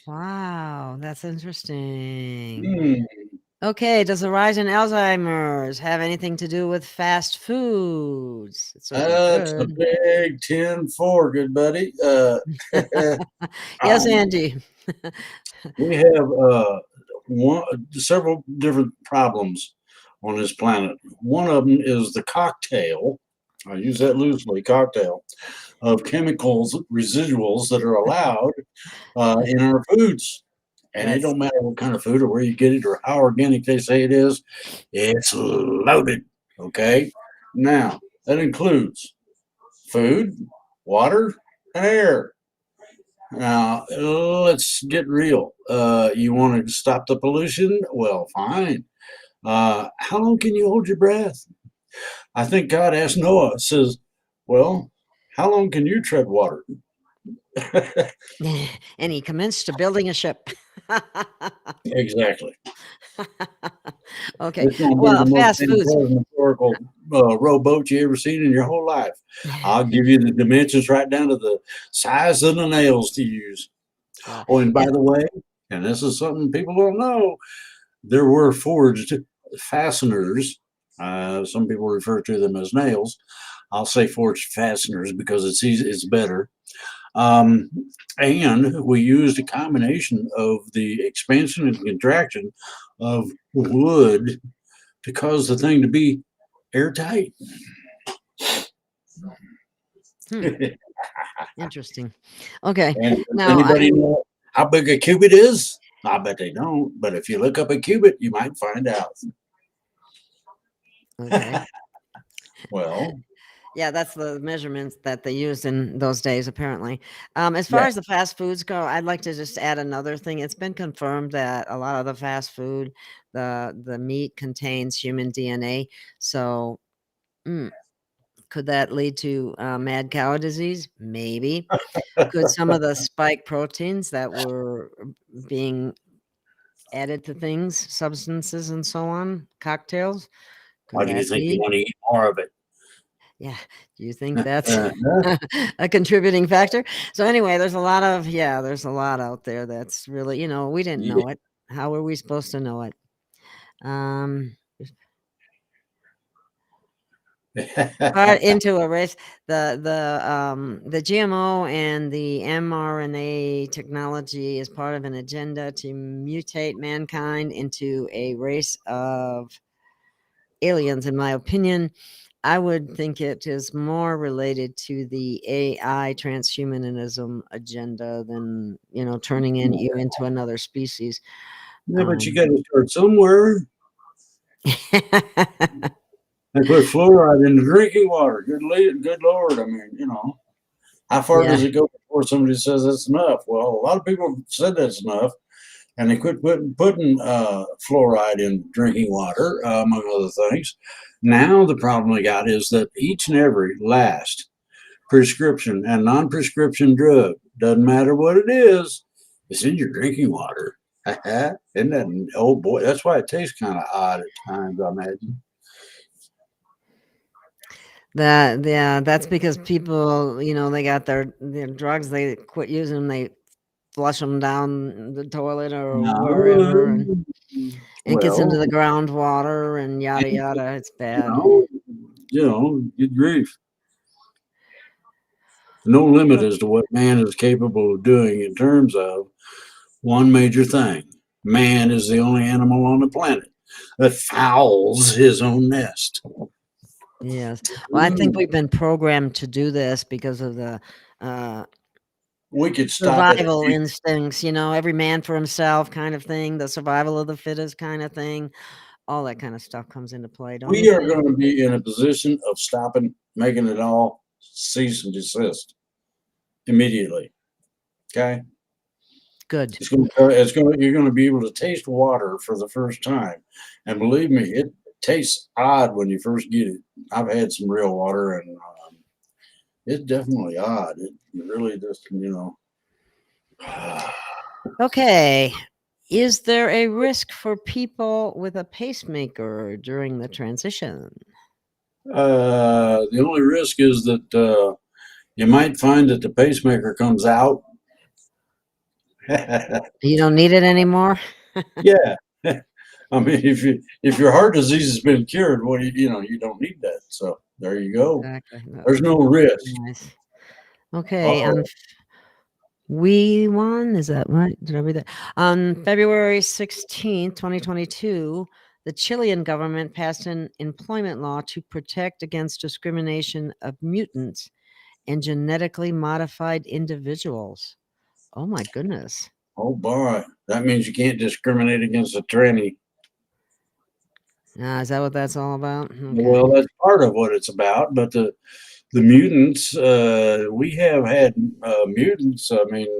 Speaker 1: Wow, that's interesting.
Speaker 5: Hmm.
Speaker 1: Okay, does the rise in Alzheimer's have anything to do with fast foods? It certainly
Speaker 5: That's a
Speaker 1: could.
Speaker 5: big 10-4, good buddy.
Speaker 1: Yes,
Speaker 5: Um,
Speaker 1: Angie.
Speaker 5: we have several different problems on this planet. One of them is the cocktail. I use that loosely, cocktail of chemicals residuals that are allowed in our foods. And it
Speaker 1: That's
Speaker 5: don't matter what kind of food or where you get it or how organic they say it is, it's loaded. Okay. Now, that includes food, water, and air. Now, let's get real. You want to stop the pollution? Well, fine. How long can you hold your breath? I think God asked Noah, says, well, how long can you tread water?
Speaker 1: and he commenced to building a ship.
Speaker 5: Exactly.
Speaker 1: Okay.
Speaker 5: It's going to be
Speaker 1: Well,
Speaker 5: the most
Speaker 1: fast foods.
Speaker 5: phantasmagorical rowboat you ever seen in your whole life. I'll give you the dimensions right down to the size of the nails to use.
Speaker 1: Yeah.
Speaker 5: Oh, and by
Speaker 1: And
Speaker 5: the way, and this is something people don't know, there were forged fasteners. Some people refer to them as nails. I'll say forged fasteners because it's easy, it's better. Um, and we used a combination of the expansion and contraction of wood to cause the thing to be airtight.
Speaker 1: hmm,
Speaker 5: And
Speaker 1: interesting. Okay.
Speaker 5: does
Speaker 1: Now,
Speaker 5: anybody know how big a cubit is? I bet they don't. But if you look up a cubit, you might find out.
Speaker 1: okay.
Speaker 5: Well,
Speaker 1: Yeah, that's the measurements that they used in those days, apparently. As far
Speaker 5: yeah.
Speaker 1: as the fast foods go, I'd like to just add another thing. It's been confirmed that a lot of the fast food, the meat contains human DNA. So, mm, could that lead to mad cow disease? Maybe. Could some of the spike proteins that were being added to things, substances, and so on, cocktails,
Speaker 5: Why
Speaker 1: could
Speaker 5: do you
Speaker 1: that
Speaker 5: think you
Speaker 1: be?
Speaker 5: want to eat more of it?
Speaker 1: Yeah. Do you think that's
Speaker 5: Uh,
Speaker 1: a contributing factor? So anyway, there's a lot out there that's really, we didn't
Speaker 5: yeah.
Speaker 1: know it. How were we supposed to know it? Um, part into a race, the GMO and the mRNA technology is part of an agenda to mutate mankind into a race of aliens, in my opinion. I would think it is more related to the AI transhumanism agenda than, turning you into another species.
Speaker 5: Yeah, but you got to start somewhere. They put fluoride in the drinking water. Good Lord. I mean, how far
Speaker 1: Yeah.
Speaker 5: does it go before somebody says that's enough? Well, a lot of people said that's enough, and they quit putting fluoride in drinking water, among other things. Now the problem we got is that each and every last prescription and non-prescription drug, doesn't matter what it is, it's in your drinking water. Isn't that, oh boy, that's why it tastes kind of odd at times, I imagine.
Speaker 1: That's because people, they got their drugs, they quit using them, they flush them down the toilet or wherever, and
Speaker 5: No,
Speaker 1: it gets into
Speaker 5: well,
Speaker 1: the groundwater and yada yada. It's
Speaker 5: you
Speaker 1: bad.
Speaker 5: know, good grief. No limit as to what man is capable of doing in terms of one major thing, Man is the only animal on the planet that fouls his own nest.
Speaker 1: Yes. Well, I think we've been programmed to do this because of the
Speaker 5: We could stop it.
Speaker 1: survival instincts, every man for himself kind of thing, the survival of the fittest kind of thing. All that kind of stuff comes into play, don't you
Speaker 5: We are
Speaker 1: think?
Speaker 5: going to be in a position of stopping, making it all cease and desist immediately. Okay.
Speaker 1: Good.
Speaker 5: You're going to be able to taste water for the first time. And believe me, it tastes odd when you first get it. I've had some real water and it's definitely odd. It really just,
Speaker 1: Okay. Is there a risk for people with a pacemaker during the transition?
Speaker 5: the only risk is that you might find that the pacemaker comes out.
Speaker 1: You don't need it anymore?
Speaker 5: Yeah. I mean, if your heart disease has been cured, what you don't need that. So there you go.
Speaker 1: Exactly.
Speaker 5: There's no risk.
Speaker 1: Nice. Okay.
Speaker 5: Uh-oh.
Speaker 1: We won. Is that right? Did I read that? On February 16th, 2022, the Chilean government passed an employment law to protect against discrimination of mutants and genetically modified individuals. Oh my goodness.
Speaker 5: Oh boy, that means you can't discriminate against a tranny.
Speaker 1: Is that what that's all about? Okay.
Speaker 5: Well, that's part of what it's about, but the mutants, we have had mutants. I mean,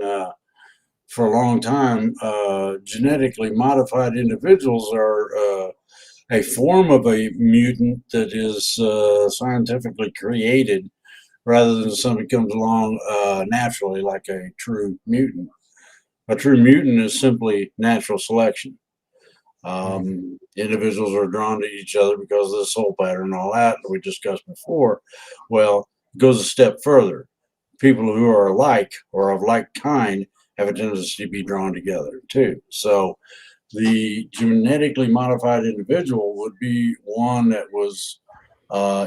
Speaker 5: for a long time, genetically modified individuals are a form of a mutant that is scientifically created rather than something comes along naturally like a true mutant. A true mutant is simply natural selection. Individuals are drawn to each other because of the soul pattern and all that we discussed before. Well, it goes a step further. People who are alike or of like kind have a tendency to be drawn together too. So the genetically modified individual would be one that was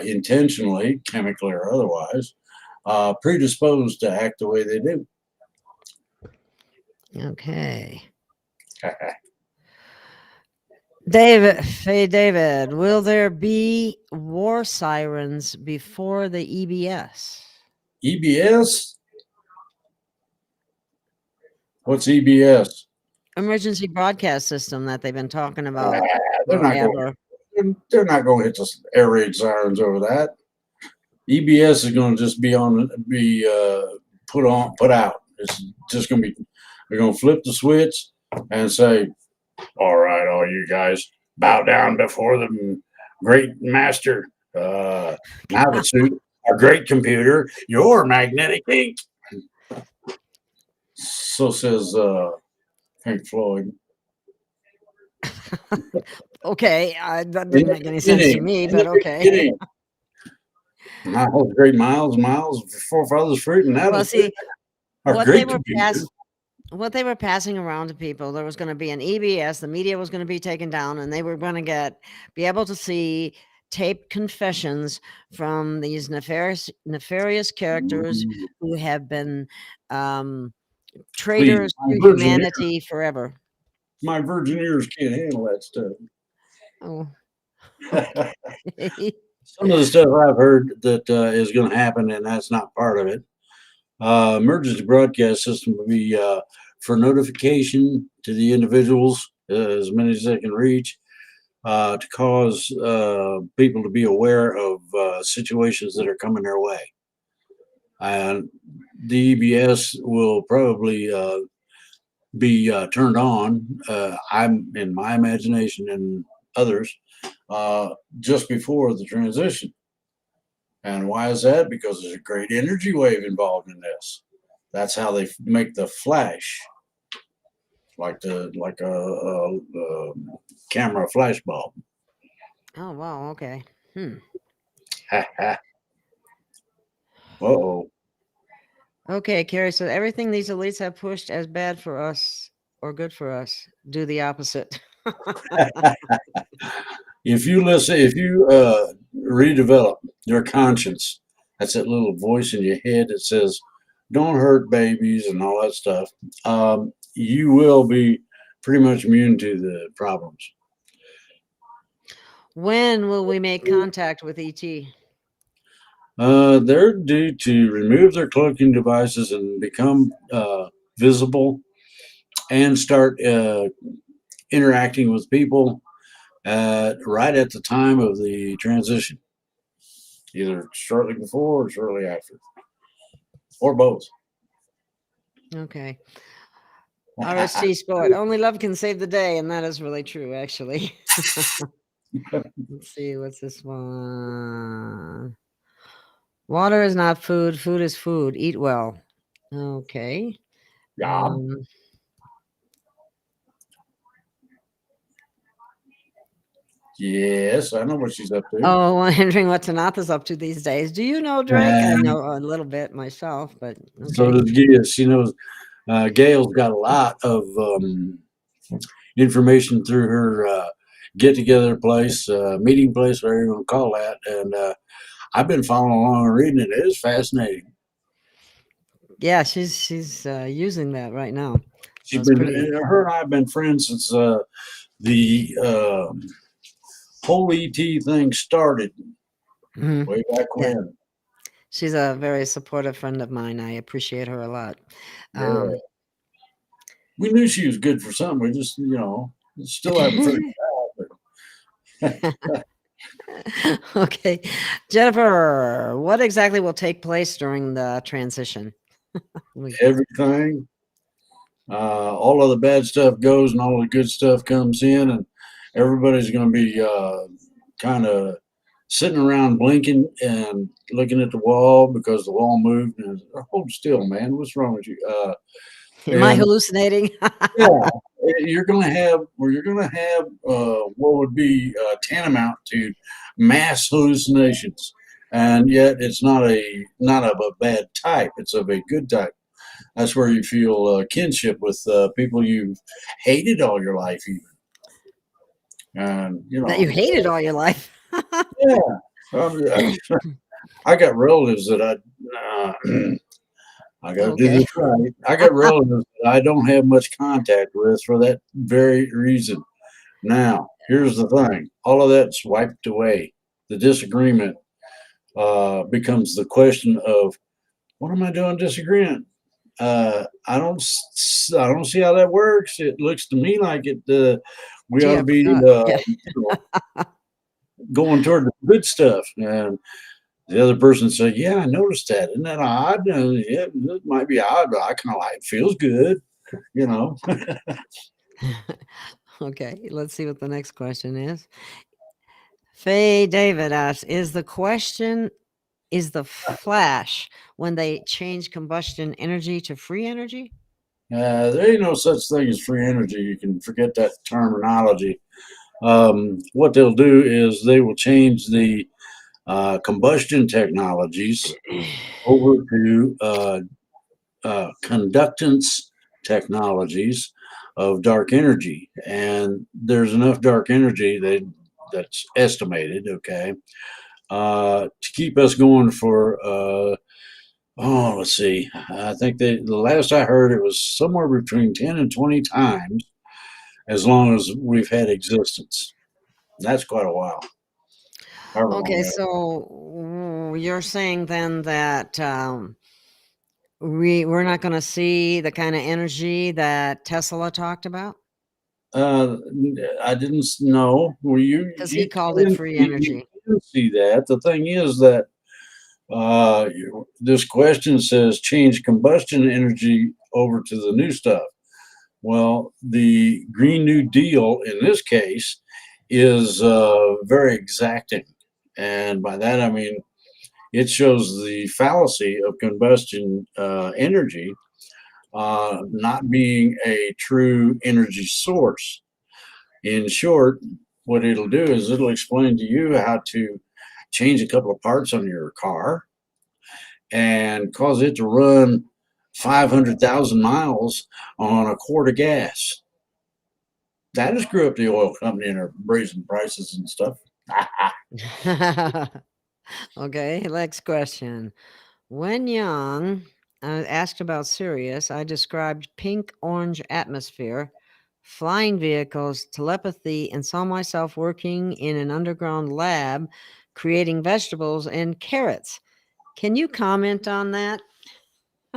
Speaker 5: intentionally, chemically or otherwise, predisposed to act the way they do.
Speaker 1: Okay. David, will there be war sirens before the EBS?
Speaker 5: EBS? What's EBS?
Speaker 1: Emergency broadcast system that they've been talking about
Speaker 5: They're not
Speaker 1: forever.
Speaker 5: they're not going to hit the air raid sirens over that. EBS is going to just be put out. It's just going to be, we're going to flip the switch and say, all right, all you guys, bow down before the great master, Havasu, our great computer, your magnetic ink. So says Pink Floyd.
Speaker 1: Okay, that didn't make any sense to me, but okay.
Speaker 5: Miles, great miles, for father's fruit, and that
Speaker 1: Well,
Speaker 5: was
Speaker 1: see,
Speaker 5: our
Speaker 1: what
Speaker 5: great
Speaker 1: they were
Speaker 5: computer.
Speaker 1: what they were passing around to people, there was going to be an EBS, the media was going to be taken down, and they were going to be able to see taped confessions from these nefarious characters who have been traitors
Speaker 5: my
Speaker 1: to
Speaker 5: virgin
Speaker 1: humanity forever.
Speaker 5: My virgin ears can't handle that stuff.
Speaker 1: Oh,
Speaker 5: Some of the stuff I've heard that is going to happen, and that's not part of it. Emergency broadcast system will be for notification to the individuals, as many as they can reach, to cause people to be aware of situations that are coming their way. And the EBS will probably be turned on. I'm in my imagination and others just before the transition. And why is that? Because there's a great energy wave involved in this. That's how they make the flash, like a camera flash bulb.
Speaker 1: oh wow, okay.
Speaker 5: Uh-oh.
Speaker 1: Okay, Carrie. So everything these elites have pushed as bad for us or good for us, do the opposite.
Speaker 5: If you redevelop your conscience, that's that little voice in your head that says, don't hurt babies and all that stuff. You will be pretty much immune to the problems.
Speaker 1: When will we make contact with ET?
Speaker 5: They're due to remove their cloaking devices and become visible and start interacting with people right at the time of the transition, either shortly before or shortly after, or both.
Speaker 1: Okay. RST Sport. Only love can save the day, and that is really true, actually. Let's see, what's this one? Water is not food. Food is food. Eat well. Okay.
Speaker 5: Yeah. Yes, I know what she's up to.
Speaker 1: Oh, wondering what Tanatha's up to these days. Do you know, Drake? I know a little bit myself, but
Speaker 5: So
Speaker 1: okay.
Speaker 5: does Gia. She knows. Gail's got a lot of information through her get together place, meeting place, whatever you want to call that. And I've been following along and reading it. It is fascinating.
Speaker 1: Yeah, she's using that right now.
Speaker 5: She's
Speaker 1: That's
Speaker 5: been
Speaker 1: pretty.
Speaker 5: her and I've been friends since the whole ET thing started
Speaker 1: Mhm.
Speaker 5: way back
Speaker 1: Yeah,
Speaker 5: when.
Speaker 1: she's a very supportive friend of mine. I appreciate her a lot.
Speaker 5: Yeah. We knew she was good for something. We just, still haven't figured it out.
Speaker 1: Okay. Jennifer, what exactly will take place during the transition?
Speaker 5: Everything. All of the bad stuff goes and all the good stuff comes in, and everybody's going to be kind of sitting around blinking and looking at the wall because the wall moved. And hold still, man. What's wrong with you?
Speaker 1: Am I
Speaker 5: And
Speaker 1: hallucinating?
Speaker 5: yeah, you're going to have what would be tantamount to mass hallucinations, and yet it's not of a bad type. It's of a good type. That's where you feel kinship with people you've hated all your life, even. And
Speaker 1: That you hated all your life.
Speaker 5: yeah, I got relatives that I got to do
Speaker 1: Okay.
Speaker 5: this right. I got relatives that I don't have much contact with for that very reason. Now, here's the thing: all of that's wiped away. The disagreement becomes the question of what am I doing disagreeing? I don't see how that works. It looks to me like we
Speaker 1: Gee,
Speaker 5: ought
Speaker 1: I
Speaker 5: to be
Speaker 1: forgot. Yeah.
Speaker 5: going toward the good stuff. And the other person said, "Yeah, I noticed that. Isn't that odd? Yeah, it might be odd, but I kind of like it. Feels good, you know."
Speaker 1: Okay, let's see what the next question is. Faye David asks, is the flash when they change combustion energy to free energy?
Speaker 5: There ain't no such thing as free energy. You can forget that terminology. What they'll do is they will change the combustion technologies over to conductance technologies of dark energy, and there's enough dark energy that's estimated, okay, to keep us going for let's see, I think the last I heard it was somewhere between 10 and 20 times as long as we've had existence. That's quite a while. However long
Speaker 1: Okay,
Speaker 5: that-
Speaker 1: so you're saying then that we're not going to see the kind of energy that Tesla talked about
Speaker 5: Uh, I didn't know. Well,
Speaker 1: because he called it free energy.
Speaker 5: can see that. The thing is that this question says change combustion energy over to the new stuff. Well, the Green New Deal in this case is very exacting. And by that, I mean, it shows the fallacy of combustion energy not being a true energy source. In short, what it'll do is it'll explain to you how to change a couple of parts on your car and cause it to run 500,000 miles on a quart of gas. That has screw up the oil company and their raising prices and stuff.
Speaker 1: Okay, next question. When young, asked about Sirius, I described pink orange atmosphere flying vehicles, telepathy, and saw myself working in an underground lab creating vegetables and carrots. Can you comment on that?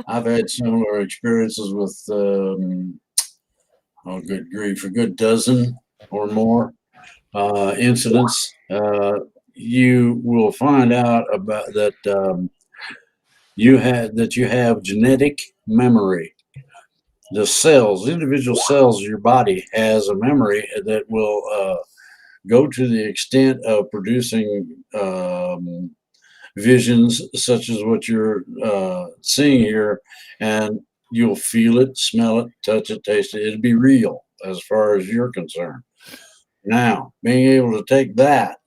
Speaker 5: I've had similar experiences with, oh, good grief, a good dozen or more incidents. You will find out about that you have genetic memory. The cells, individual cells of your body, has a memory that will go to the extent of producing visions such as what you're seeing here, and you'll feel it, smell it, touch it, taste it. It'll be real as far as you're concerned. Now, being able to take that,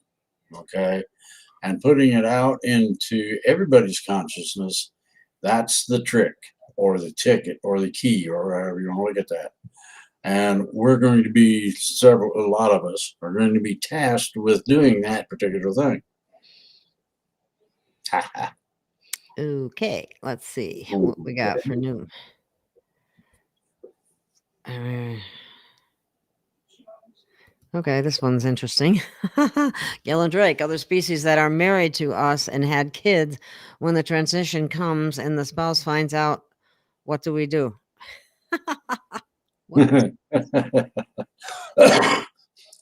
Speaker 5: okay, and putting it out into everybody's consciousness, that's the trick or the ticket or the key or however you want to look at that. And we're going to be a lot of us are going to be tasked with doing that particular thing.
Speaker 1: Okay, let's see what we got for new. Okay, this one's interesting. Gail and Drake, other species that are married to us and had kids, when the transition comes and the spouse finds out, what do we do? What?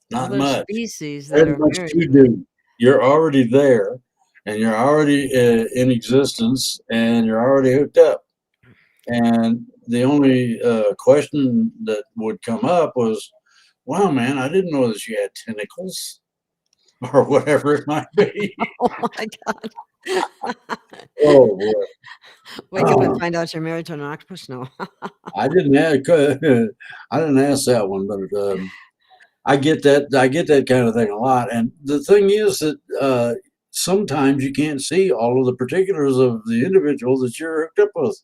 Speaker 5: Not
Speaker 1: Other
Speaker 5: much.
Speaker 1: species that
Speaker 5: There's
Speaker 1: are
Speaker 5: much
Speaker 1: married
Speaker 5: to
Speaker 1: to us.
Speaker 5: do. You're already there, and you're already in existence, and you're already hooked up. And the only question that would come up was, "Wow, man, I didn't know that you had tentacles," or whatever it might be.
Speaker 1: Oh my God.
Speaker 5: Oh boy.
Speaker 1: Wake up and find out you're married to an octopus? No.
Speaker 5: I didn't ask. I didn't ask that one, but I get that. I get that kind of thing a lot. And the thing is that sometimes you can't see all of the particulars of the individual that you're hooked up with,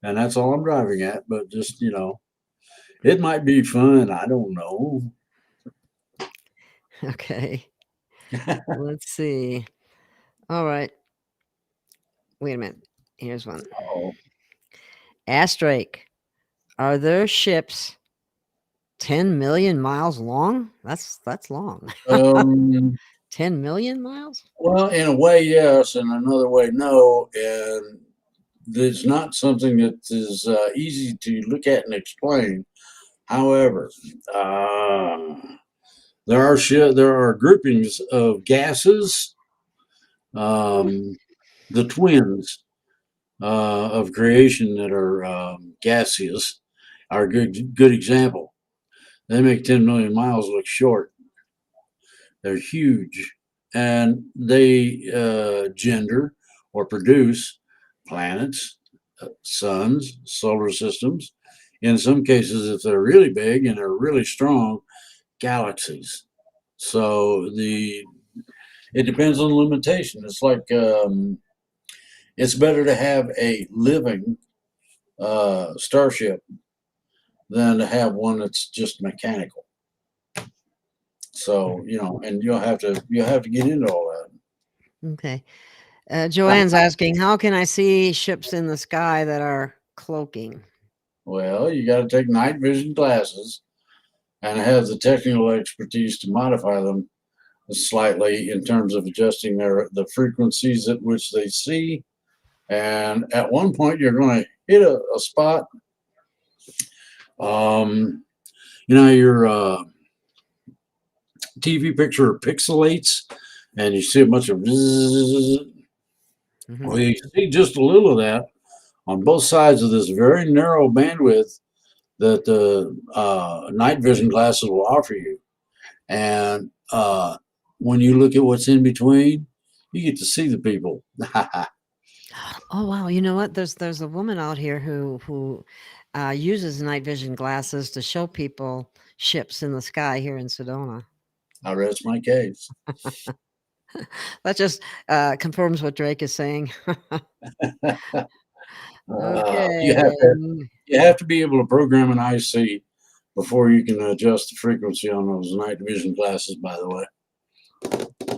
Speaker 5: and that's all I'm driving at. But just it might be fun. I don't know.
Speaker 1: Okay. Let's see. All right. Wait a minute. Here's one.
Speaker 5: Oh,
Speaker 1: Ask Drake, are there ships 10 million miles long? That's long.
Speaker 5: um,
Speaker 1: 10 million miles?
Speaker 5: well, in a way, yes, and another way, no. And it's not something that is easy to look at and explain. However, there are groupings of gases, the twins of creation that are gaseous are a good example. They make 10 million miles look short. They're huge, and they gender or produce planets, suns, solar systems. In some cases, if they're really big and they're really strong, galaxies. So it depends on the limitation. It's like it's better to have a living starship than to have one that's just mechanical. So and you'll have to get into all that.
Speaker 1: Okay. Joanne's asking, how can I see ships in the sky that are cloaking?
Speaker 5: Well, you got to take night vision glasses and have the technical expertise to modify them slightly in terms of adjusting the frequencies at which they see. And at one point, you're going to hit a spot. Your TV picture pixelates, and you see a bunch of. Well, you see just a little of that on both sides of this very narrow bandwidth that the night vision glasses will offer you. And when you look at what's in between, you get to see the people.
Speaker 1: Oh wow! You know what? There's a woman out here who uses night vision glasses to show people ships in the sky here in Sedona.
Speaker 5: I rest my case.
Speaker 1: That just confirms what Drake is saying. Okay.
Speaker 5: You have to be able to program an IC before you can adjust the frequency on those night vision glasses. By the way.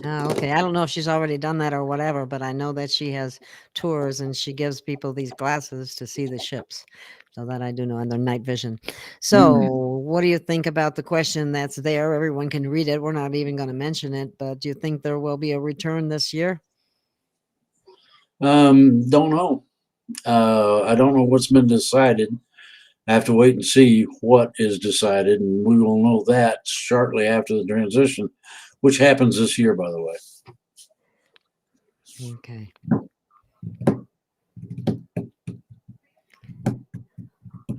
Speaker 1: Okay. I don't know if she's already done that or whatever, but I know that she has tours and she gives people these glasses to see the ships. So that I do know, and their night vision. So what do you think about the question that's there? Everyone can read it. We're not even going to mention it, but do you think there will be a return this year?
Speaker 5: Don't know. I don't know what's been decided. I have to wait and see what is decided, and we will know that shortly after the transition, which happens this year, by the way.
Speaker 1: Okay.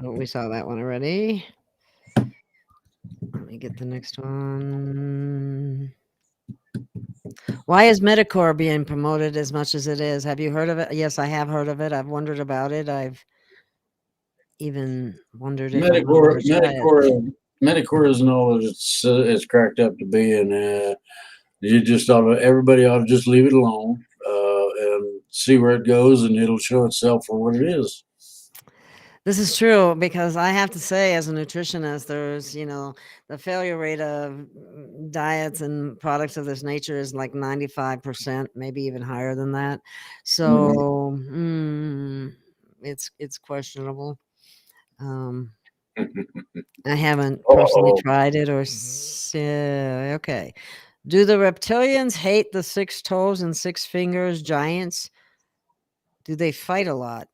Speaker 1: Oh, we saw that one already. Let me get the next one. Why is Metacore being promoted as much as it is? Have you heard of it? Yes, I have heard of it. I've wondered about it. I've even wondered if I'm going
Speaker 5: Metacore,
Speaker 1: to try it.
Speaker 5: Metacore isn't all that it's cracked up to be, and you just everybody ought to just leave it alone and see where it goes, and it'll show itself for what it is.
Speaker 1: This is true because I have to say, as a nutritionist, there's, the failure rate of diets and products of this nature is like 95%, maybe even higher than that. So it's questionable. I haven't personally
Speaker 5: Uh-oh.
Speaker 1: tried it okay. Do the reptilians hate the 6 toes and 6 fingers giants? Do they fight a lot?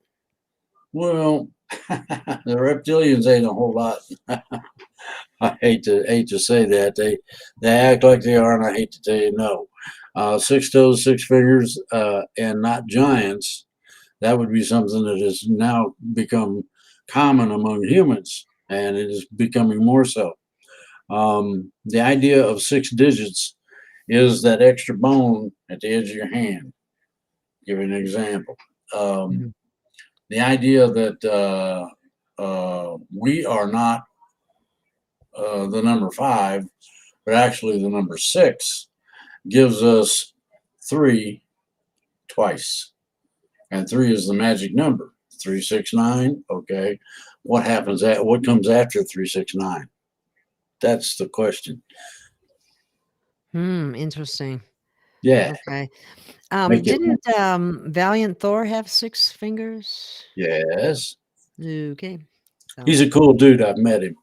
Speaker 5: Well, the reptilians ain't a whole lot. I hate to say that they act like they are, and I hate to tell you no. 6 toes, 6 fingers, and not giants. That would be something that has now become common among humans, and it is becoming more so. The idea of 6 digits is that extra bone at the edge of your hand. Give you an example.
Speaker 1: Mhm.
Speaker 5: The idea that we are not the number 5, but actually the number 6 gives us 3 twice. And 3 is the magic number. 369. Okay. What comes after 369? That's the question.
Speaker 1: Interesting.
Speaker 5: Yeah.
Speaker 1: Okay.
Speaker 5: Make it.
Speaker 1: Didn't Valiant Thor have 6 fingers?
Speaker 5: Yes.
Speaker 1: Okay. So,
Speaker 5: He's a cool dude. I've met him.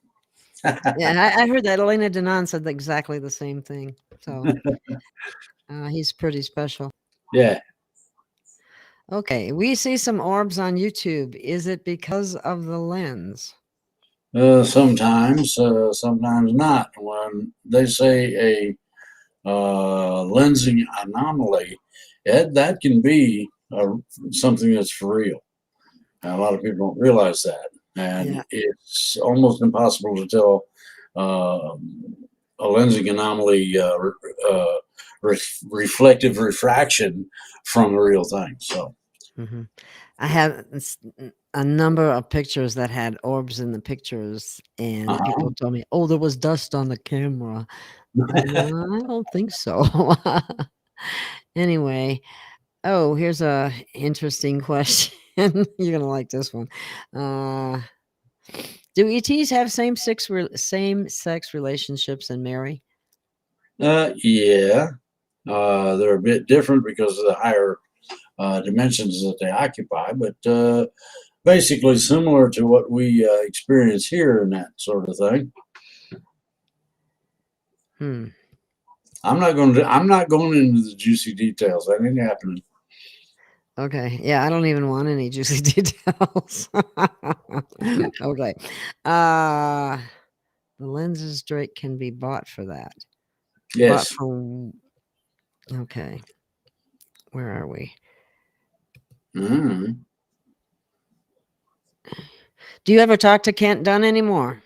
Speaker 1: yeah, I heard that Elena Denon said exactly the same thing. So he's pretty special.
Speaker 5: Yeah.
Speaker 1: Okay, we see some orbs on YouTube. Is it because of the lens?
Speaker 5: Sometimes, sometimes not. When they say a lensing anomaly, that can be something that's for real. And a lot of people don't realize that. And
Speaker 1: Yeah.
Speaker 5: it's almost impossible to tell a lensing anomaly reflective refraction from a real thing. So,
Speaker 1: hmm I had a number of pictures that had orbs in the pictures, and
Speaker 5: uh-huh.
Speaker 1: people told me, "Oh, there was dust on the camera." I don't think so. Anyway, oh, here's a interesting question. You're gonna like this one. Do ETs have same sex relationships and marry?
Speaker 5: Yeah, they're a bit different because of the higher dimensions that they occupy, but basically similar to what we experience here and that sort of thing.
Speaker 1: Hmm.
Speaker 5: I'm not going into the juicy details. That ain't happening.
Speaker 1: Okay. Yeah, I don't even want any juicy details. Okay. Uh the lenses Drake can be bought for that. Bought
Speaker 5: Yes.
Speaker 1: for okay. Where are we?
Speaker 5: Mm.
Speaker 1: Do you ever talk to Kent Dunn anymore?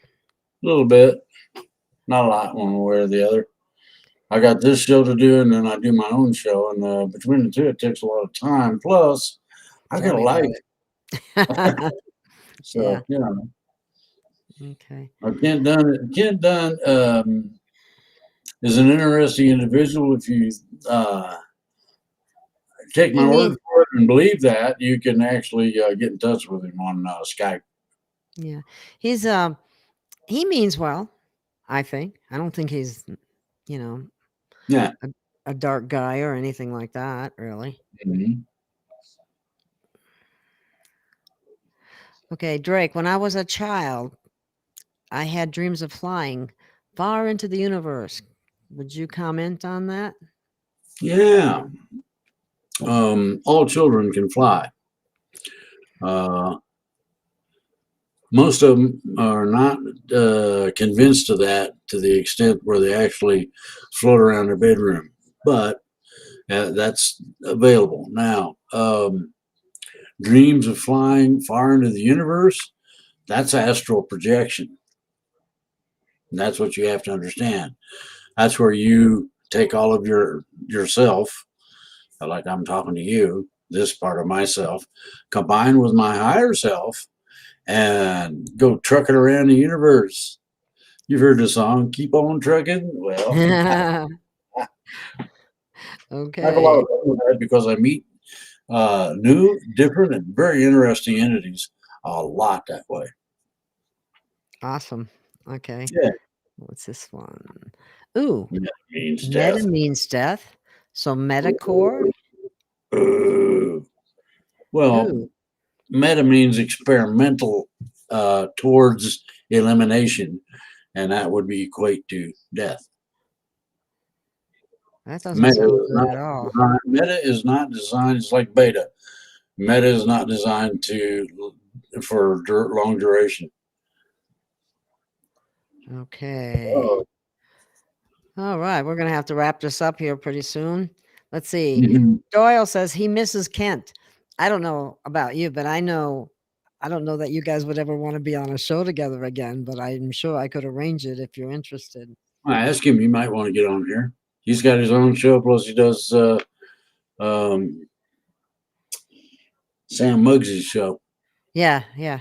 Speaker 5: A little bit, not a lot, one way or the other. I got this show to do, and then I do my own show, and between the two, it takes a lot of time. Plus, I
Speaker 1: Tell
Speaker 5: got a
Speaker 1: me about
Speaker 5: life,
Speaker 1: it. Yeah.
Speaker 5: so you know.
Speaker 1: Okay.
Speaker 5: Kent Dunn is an interesting individual. If you take
Speaker 1: He
Speaker 5: my word
Speaker 1: mean
Speaker 5: for it and believe that, you can actually get in touch with him on Skype.
Speaker 1: yeah. He's he means well, I think. I don't think he's, you know,
Speaker 5: Yeah.
Speaker 1: a, a dark guy or anything like that, really.
Speaker 5: Mhm.
Speaker 1: Okay, Drake, when I was a child, I had dreams of flying far into the universe. Would you comment on that?
Speaker 5: Yeah. All children can fly. Most of them are not convinced of that to the extent where they actually float around their bedroom, but that's available now. Dreams of flying far into the universe, that's astral projection. And that's what you have to understand. That's where you take all of yourself, like I'm talking to you, this part of myself, combined with my higher self, and go trucking around the universe. You've heard the song "Keep on Trucking." Well, I have a lot
Speaker 1: Okay.
Speaker 5: of fun with that because I meet new, different, and very interesting entities a lot that way.
Speaker 1: Awesome. Okay.
Speaker 5: Yeah,
Speaker 1: What's this one? Ooh,
Speaker 5: that means
Speaker 1: meta
Speaker 5: death.
Speaker 1: means death. So metacore.
Speaker 5: Uh, well,
Speaker 1: Ooh,
Speaker 5: meta means experimental towards elimination, and that would be equate to death.
Speaker 1: that doesn't
Speaker 5: Meta
Speaker 1: sound
Speaker 5: is
Speaker 1: good
Speaker 5: not
Speaker 1: at all.
Speaker 5: designed, meta is not designed. It's like beta. Meta is not designed for long duration.
Speaker 1: Okay.
Speaker 5: Oh.
Speaker 1: All right. We're going to have to wrap this up here pretty soon. Let's see.
Speaker 5: Mhm.
Speaker 1: Doyle says he misses Kent. I don't know about you, but I don't know that you guys would ever want to be on a show together again, but I'm sure I could arrange it if you're interested.
Speaker 5: I asked him. He might want to get on here. He's got his own show. Plus, he does um, Sam Muggsy's show.
Speaker 1: Yeah, yeah.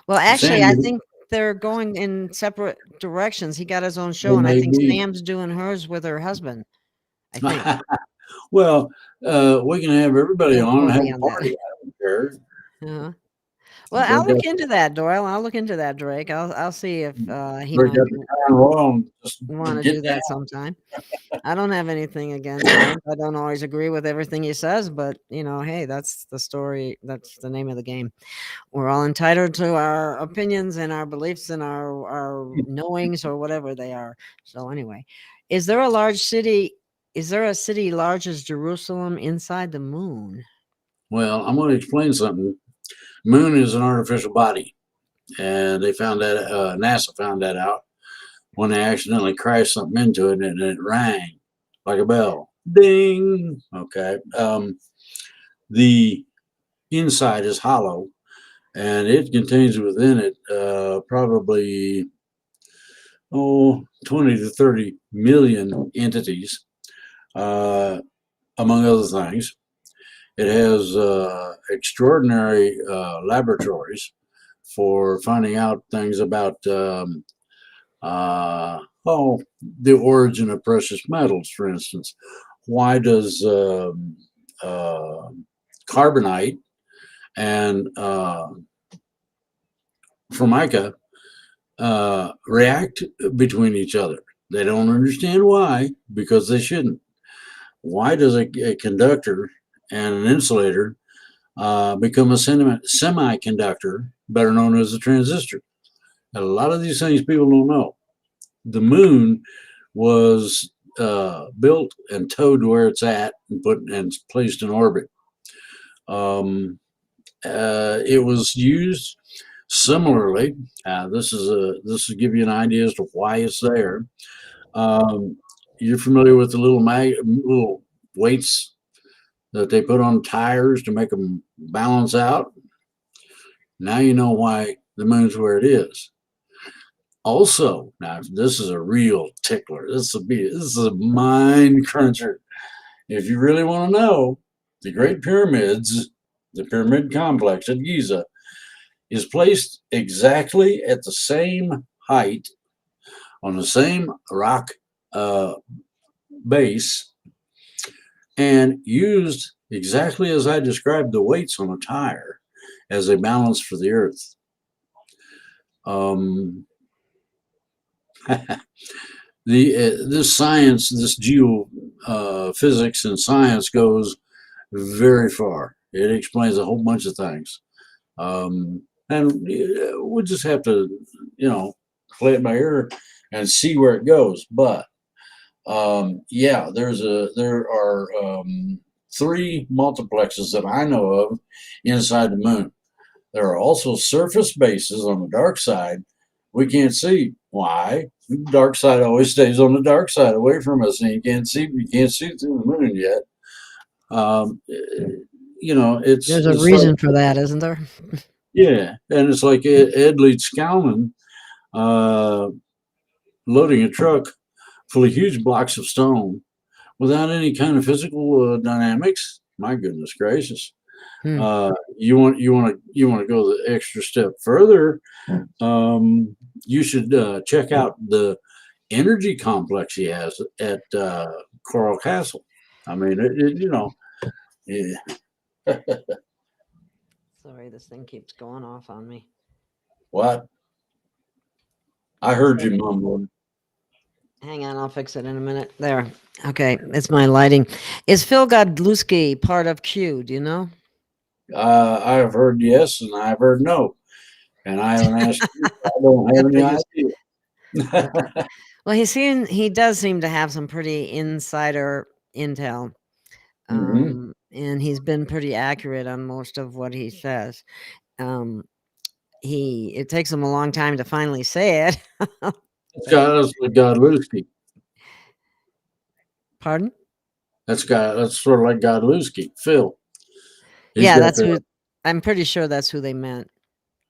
Speaker 1: Well,
Speaker 5: Sam,
Speaker 1: actually, I think they're going in separate directions. He got his own show, and I think
Speaker 5: maybe.
Speaker 1: Sam's doing hers with her husband. I think
Speaker 5: Well, we can have everybody
Speaker 1: don't
Speaker 5: on and
Speaker 1: quote
Speaker 5: have
Speaker 1: me
Speaker 5: a
Speaker 1: on
Speaker 5: party.
Speaker 1: that.
Speaker 5: I don't care.
Speaker 1: Uh-huh. Well,
Speaker 5: Break
Speaker 1: I'll look
Speaker 5: up,
Speaker 1: into that, Doyle. I'll look into that, Drake. I'll see if he
Speaker 5: break
Speaker 1: might
Speaker 5: up the Crown Royal and just
Speaker 1: want to
Speaker 5: get
Speaker 1: do
Speaker 5: down.
Speaker 1: that sometime. I don't have anything against Kent. I don't always agree with everything he says, but hey, that's the story. That's the name of the game. We're all entitled to our opinions and our beliefs and our knowings or whatever they are. So anyway, is there a large city? Is there a city large as Jerusalem inside the moon?
Speaker 5: Well, I'm going to explain something. Moon is an artificial body, and they found that NASA found that out when they accidentally crashed something into it, and it rang like a bell. Ding. Okay. The inside is hollow, and it contains within it probably 20 to 30 million entities, among other things. It has extraordinary laboratories for finding out things about the origin of precious metals, for instance. Why does carbonite and formica react between each other? They don't understand why, because they shouldn't. Why does a conductor and an insulator become a semiconductor, better known as a transistor? And a lot of these things people don't know. The moon was built and towed to where it's at and put and placed in orbit. It was used similarly. This will give you an idea as to why it's there. You're familiar with the little weights that they put on tires to make them balance out. Now you know why the moon's where it is. Also, now this is a real tickler. This is a mind cruncher. If you really want to know, the Great Pyramids, the pyramid complex at Giza, is placed exactly at the same height on the same rock base and used exactly as I described the weights on a tire as a balance for the earth. This science, this geophysics and science goes very far. It explains a whole bunch of things. And we'll just have to, play it by ear and see where it goes. But yeah, there are 3 multiplexes that I know of inside the moon. There are also surface bases on the dark side we can't see. Why? The dark side always stays on the dark side, away from us, and you can't see through the moon yet. You know,
Speaker 1: There's a
Speaker 5: it's
Speaker 1: reason
Speaker 5: like,
Speaker 1: for that, isn't there?
Speaker 5: yeah, and it's like Ed Leeds Skalman loading a truck full of huge blocks of stone without any kind of physical dynamics. My goodness gracious!
Speaker 1: Hmm.
Speaker 5: You want to go the extra step further. You should check out the energy complex he has at Coral Castle. I mean, you know, yeah.
Speaker 1: Sorry, this thing keeps going off on me.
Speaker 5: What? I heard you mumbling.
Speaker 1: Hang on, I'll fix it in a minute. There. Okay, it's my lighting. Is Phil Godlewski part of Q? Do you know?
Speaker 5: I have heard yes, and I've heard no, and I haven't asked you. I don't have any idea.
Speaker 1: Well, he does seem to have some pretty insider intel. And he's been pretty accurate on most of what he says. It takes him a long time to finally say it.
Speaker 5: That's like Godlewski.
Speaker 1: Pardon?
Speaker 5: That's sort of like Godlewski, Phil. He's
Speaker 1: Yeah,
Speaker 5: got
Speaker 1: that's
Speaker 5: the-
Speaker 1: who. I'm pretty sure that's who they meant.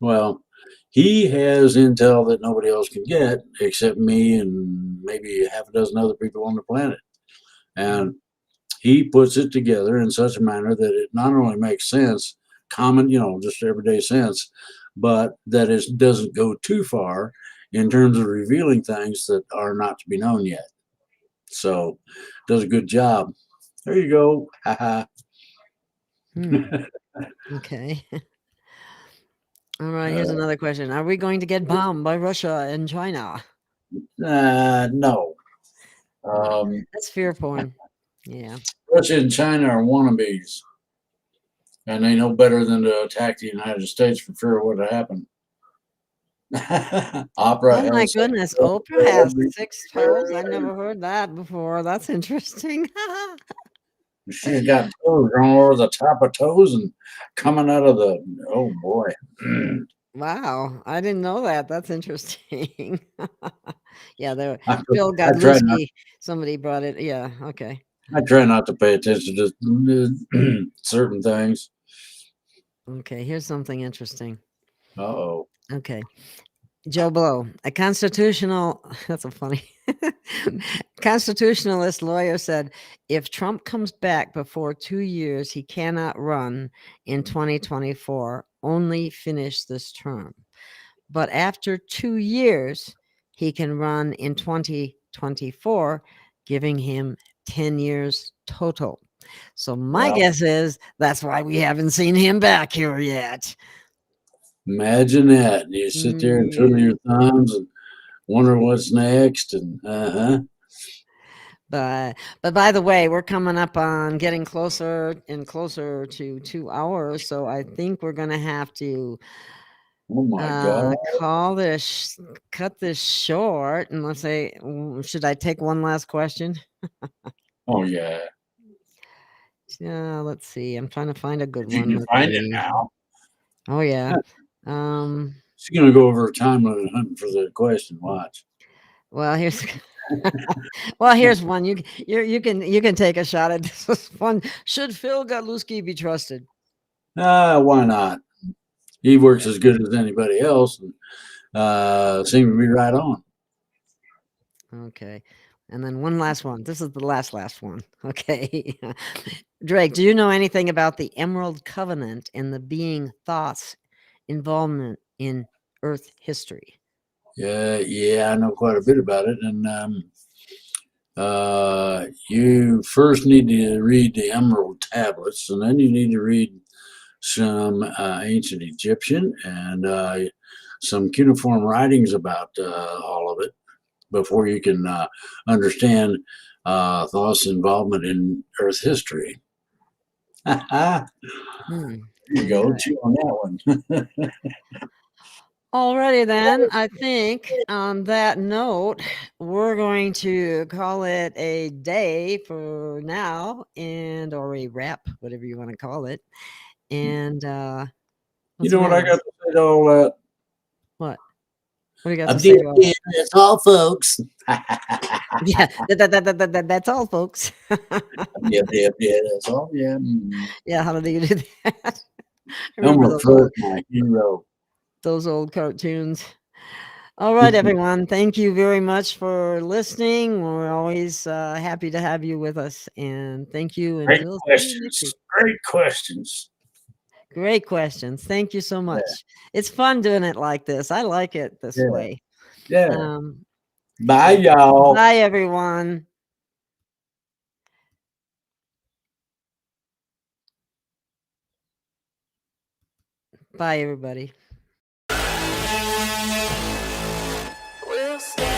Speaker 5: Well, he has intel that nobody else can get except me and maybe half a dozen other people on the planet. And he puts it together in such a manner that it not only makes sense, common, just everyday sense, but that it doesn't go too far in terms of revealing things that are not to be known yet. So, does a good job. There you go. Haha.
Speaker 1: Okay. All right, here's another question. Are we going to get bombed by Russia and China?
Speaker 5: No.
Speaker 1: That's fear porn. Yeah.
Speaker 5: Russia and China are wannabes, and they know better than to attack the United States for fear of what would happen. Oprah.
Speaker 1: Oh my
Speaker 5: has
Speaker 1: goodness, Oprah has 6 toes. I've never heard that before. That's interesting.
Speaker 5: She's got toes going over the top of toes and coming out of the. Oh boy.
Speaker 1: Wow, I didn't know that. That's interesting. Yeah, there.
Speaker 5: I
Speaker 1: Phil
Speaker 5: try not.
Speaker 1: Godlewski. Somebody brought it. Yeah. Okay.
Speaker 5: I try not to pay attention to certain things.
Speaker 1: Okay. Here's something interesting.
Speaker 5: Uh-oh.
Speaker 1: Okay. Joe Blow, a constitutional. That's a funny. Constitutionalist lawyer said if Trump comes back before 2 years, he cannot run in 2024, only finish this term. But after 2 years, he can run in 2024, giving him 10 years total. So my
Speaker 5: Wow.
Speaker 1: guess is that's why we haven't seen him back here yet.
Speaker 5: Imagine that. You sit there and twiddle your thumbs and wonder what's next. And
Speaker 1: But by the way, we're coming up on getting closer and closer to 2 hours. So I think we're going to have to
Speaker 5: oh my God.
Speaker 1: cut this short. And let's say, should I take one last question?
Speaker 5: Oh yeah.
Speaker 1: Yeah, let's see. I'm trying to find a good
Speaker 5: You
Speaker 1: one.
Speaker 5: can
Speaker 1: Let's
Speaker 5: find it
Speaker 1: see.
Speaker 5: now.
Speaker 1: Oh yeah.
Speaker 5: She's gonna go over a time limit hunting for the question. Watch.
Speaker 1: Well, here's one. You can take a shot at this. Was fun. Should Phil Godlewski be trusted?
Speaker 5: Why not? He works as good as anybody else, and seems to be right on.
Speaker 1: Okay. And then one last one. This is the last one. Okay. Drake, do you know anything about the Emerald Covenant and the being thoughts involvement in Earth history?
Speaker 5: Yeah, I know quite a bit about it, and you first need to read the Emerald Tablets, and then you need to read some ancient Egyptian and some cuneiform writings about all of it before you can understand Thoth's involvement in Earth history. There you go, chew on that one.
Speaker 1: Alrighty then. I think on that note, we're going to call it a day for now, and or a wrap, whatever you want to call it. And
Speaker 5: You
Speaker 1: what's
Speaker 5: know
Speaker 1: the
Speaker 5: what I
Speaker 1: matter?
Speaker 5: got to say to all that?
Speaker 1: What? What do you got
Speaker 5: I'm
Speaker 1: to say?
Speaker 5: dead,
Speaker 1: To all that?
Speaker 5: that's all, folks.
Speaker 1: Yeah, that's all, folks.
Speaker 5: Yeah, that's all. Yeah.
Speaker 1: Yeah, how do they do that? I
Speaker 5: I'm
Speaker 1: remember
Speaker 5: a first, my hero.
Speaker 1: those old cartoons. All right, everyone. Thank you very much for listening. We're always happy to have you with us. And thank you. And
Speaker 5: Great
Speaker 1: we'll see you next
Speaker 5: questions.
Speaker 1: week.
Speaker 5: Great questions.
Speaker 1: Great questions. Thank you so much. It's fun doing it like this. I like it this
Speaker 5: Yeah.
Speaker 1: way.
Speaker 5: Yeah. Bye,
Speaker 1: So
Speaker 5: y'all.
Speaker 1: bye, everyone. Bye, everybody.
Speaker 2: We'll stay.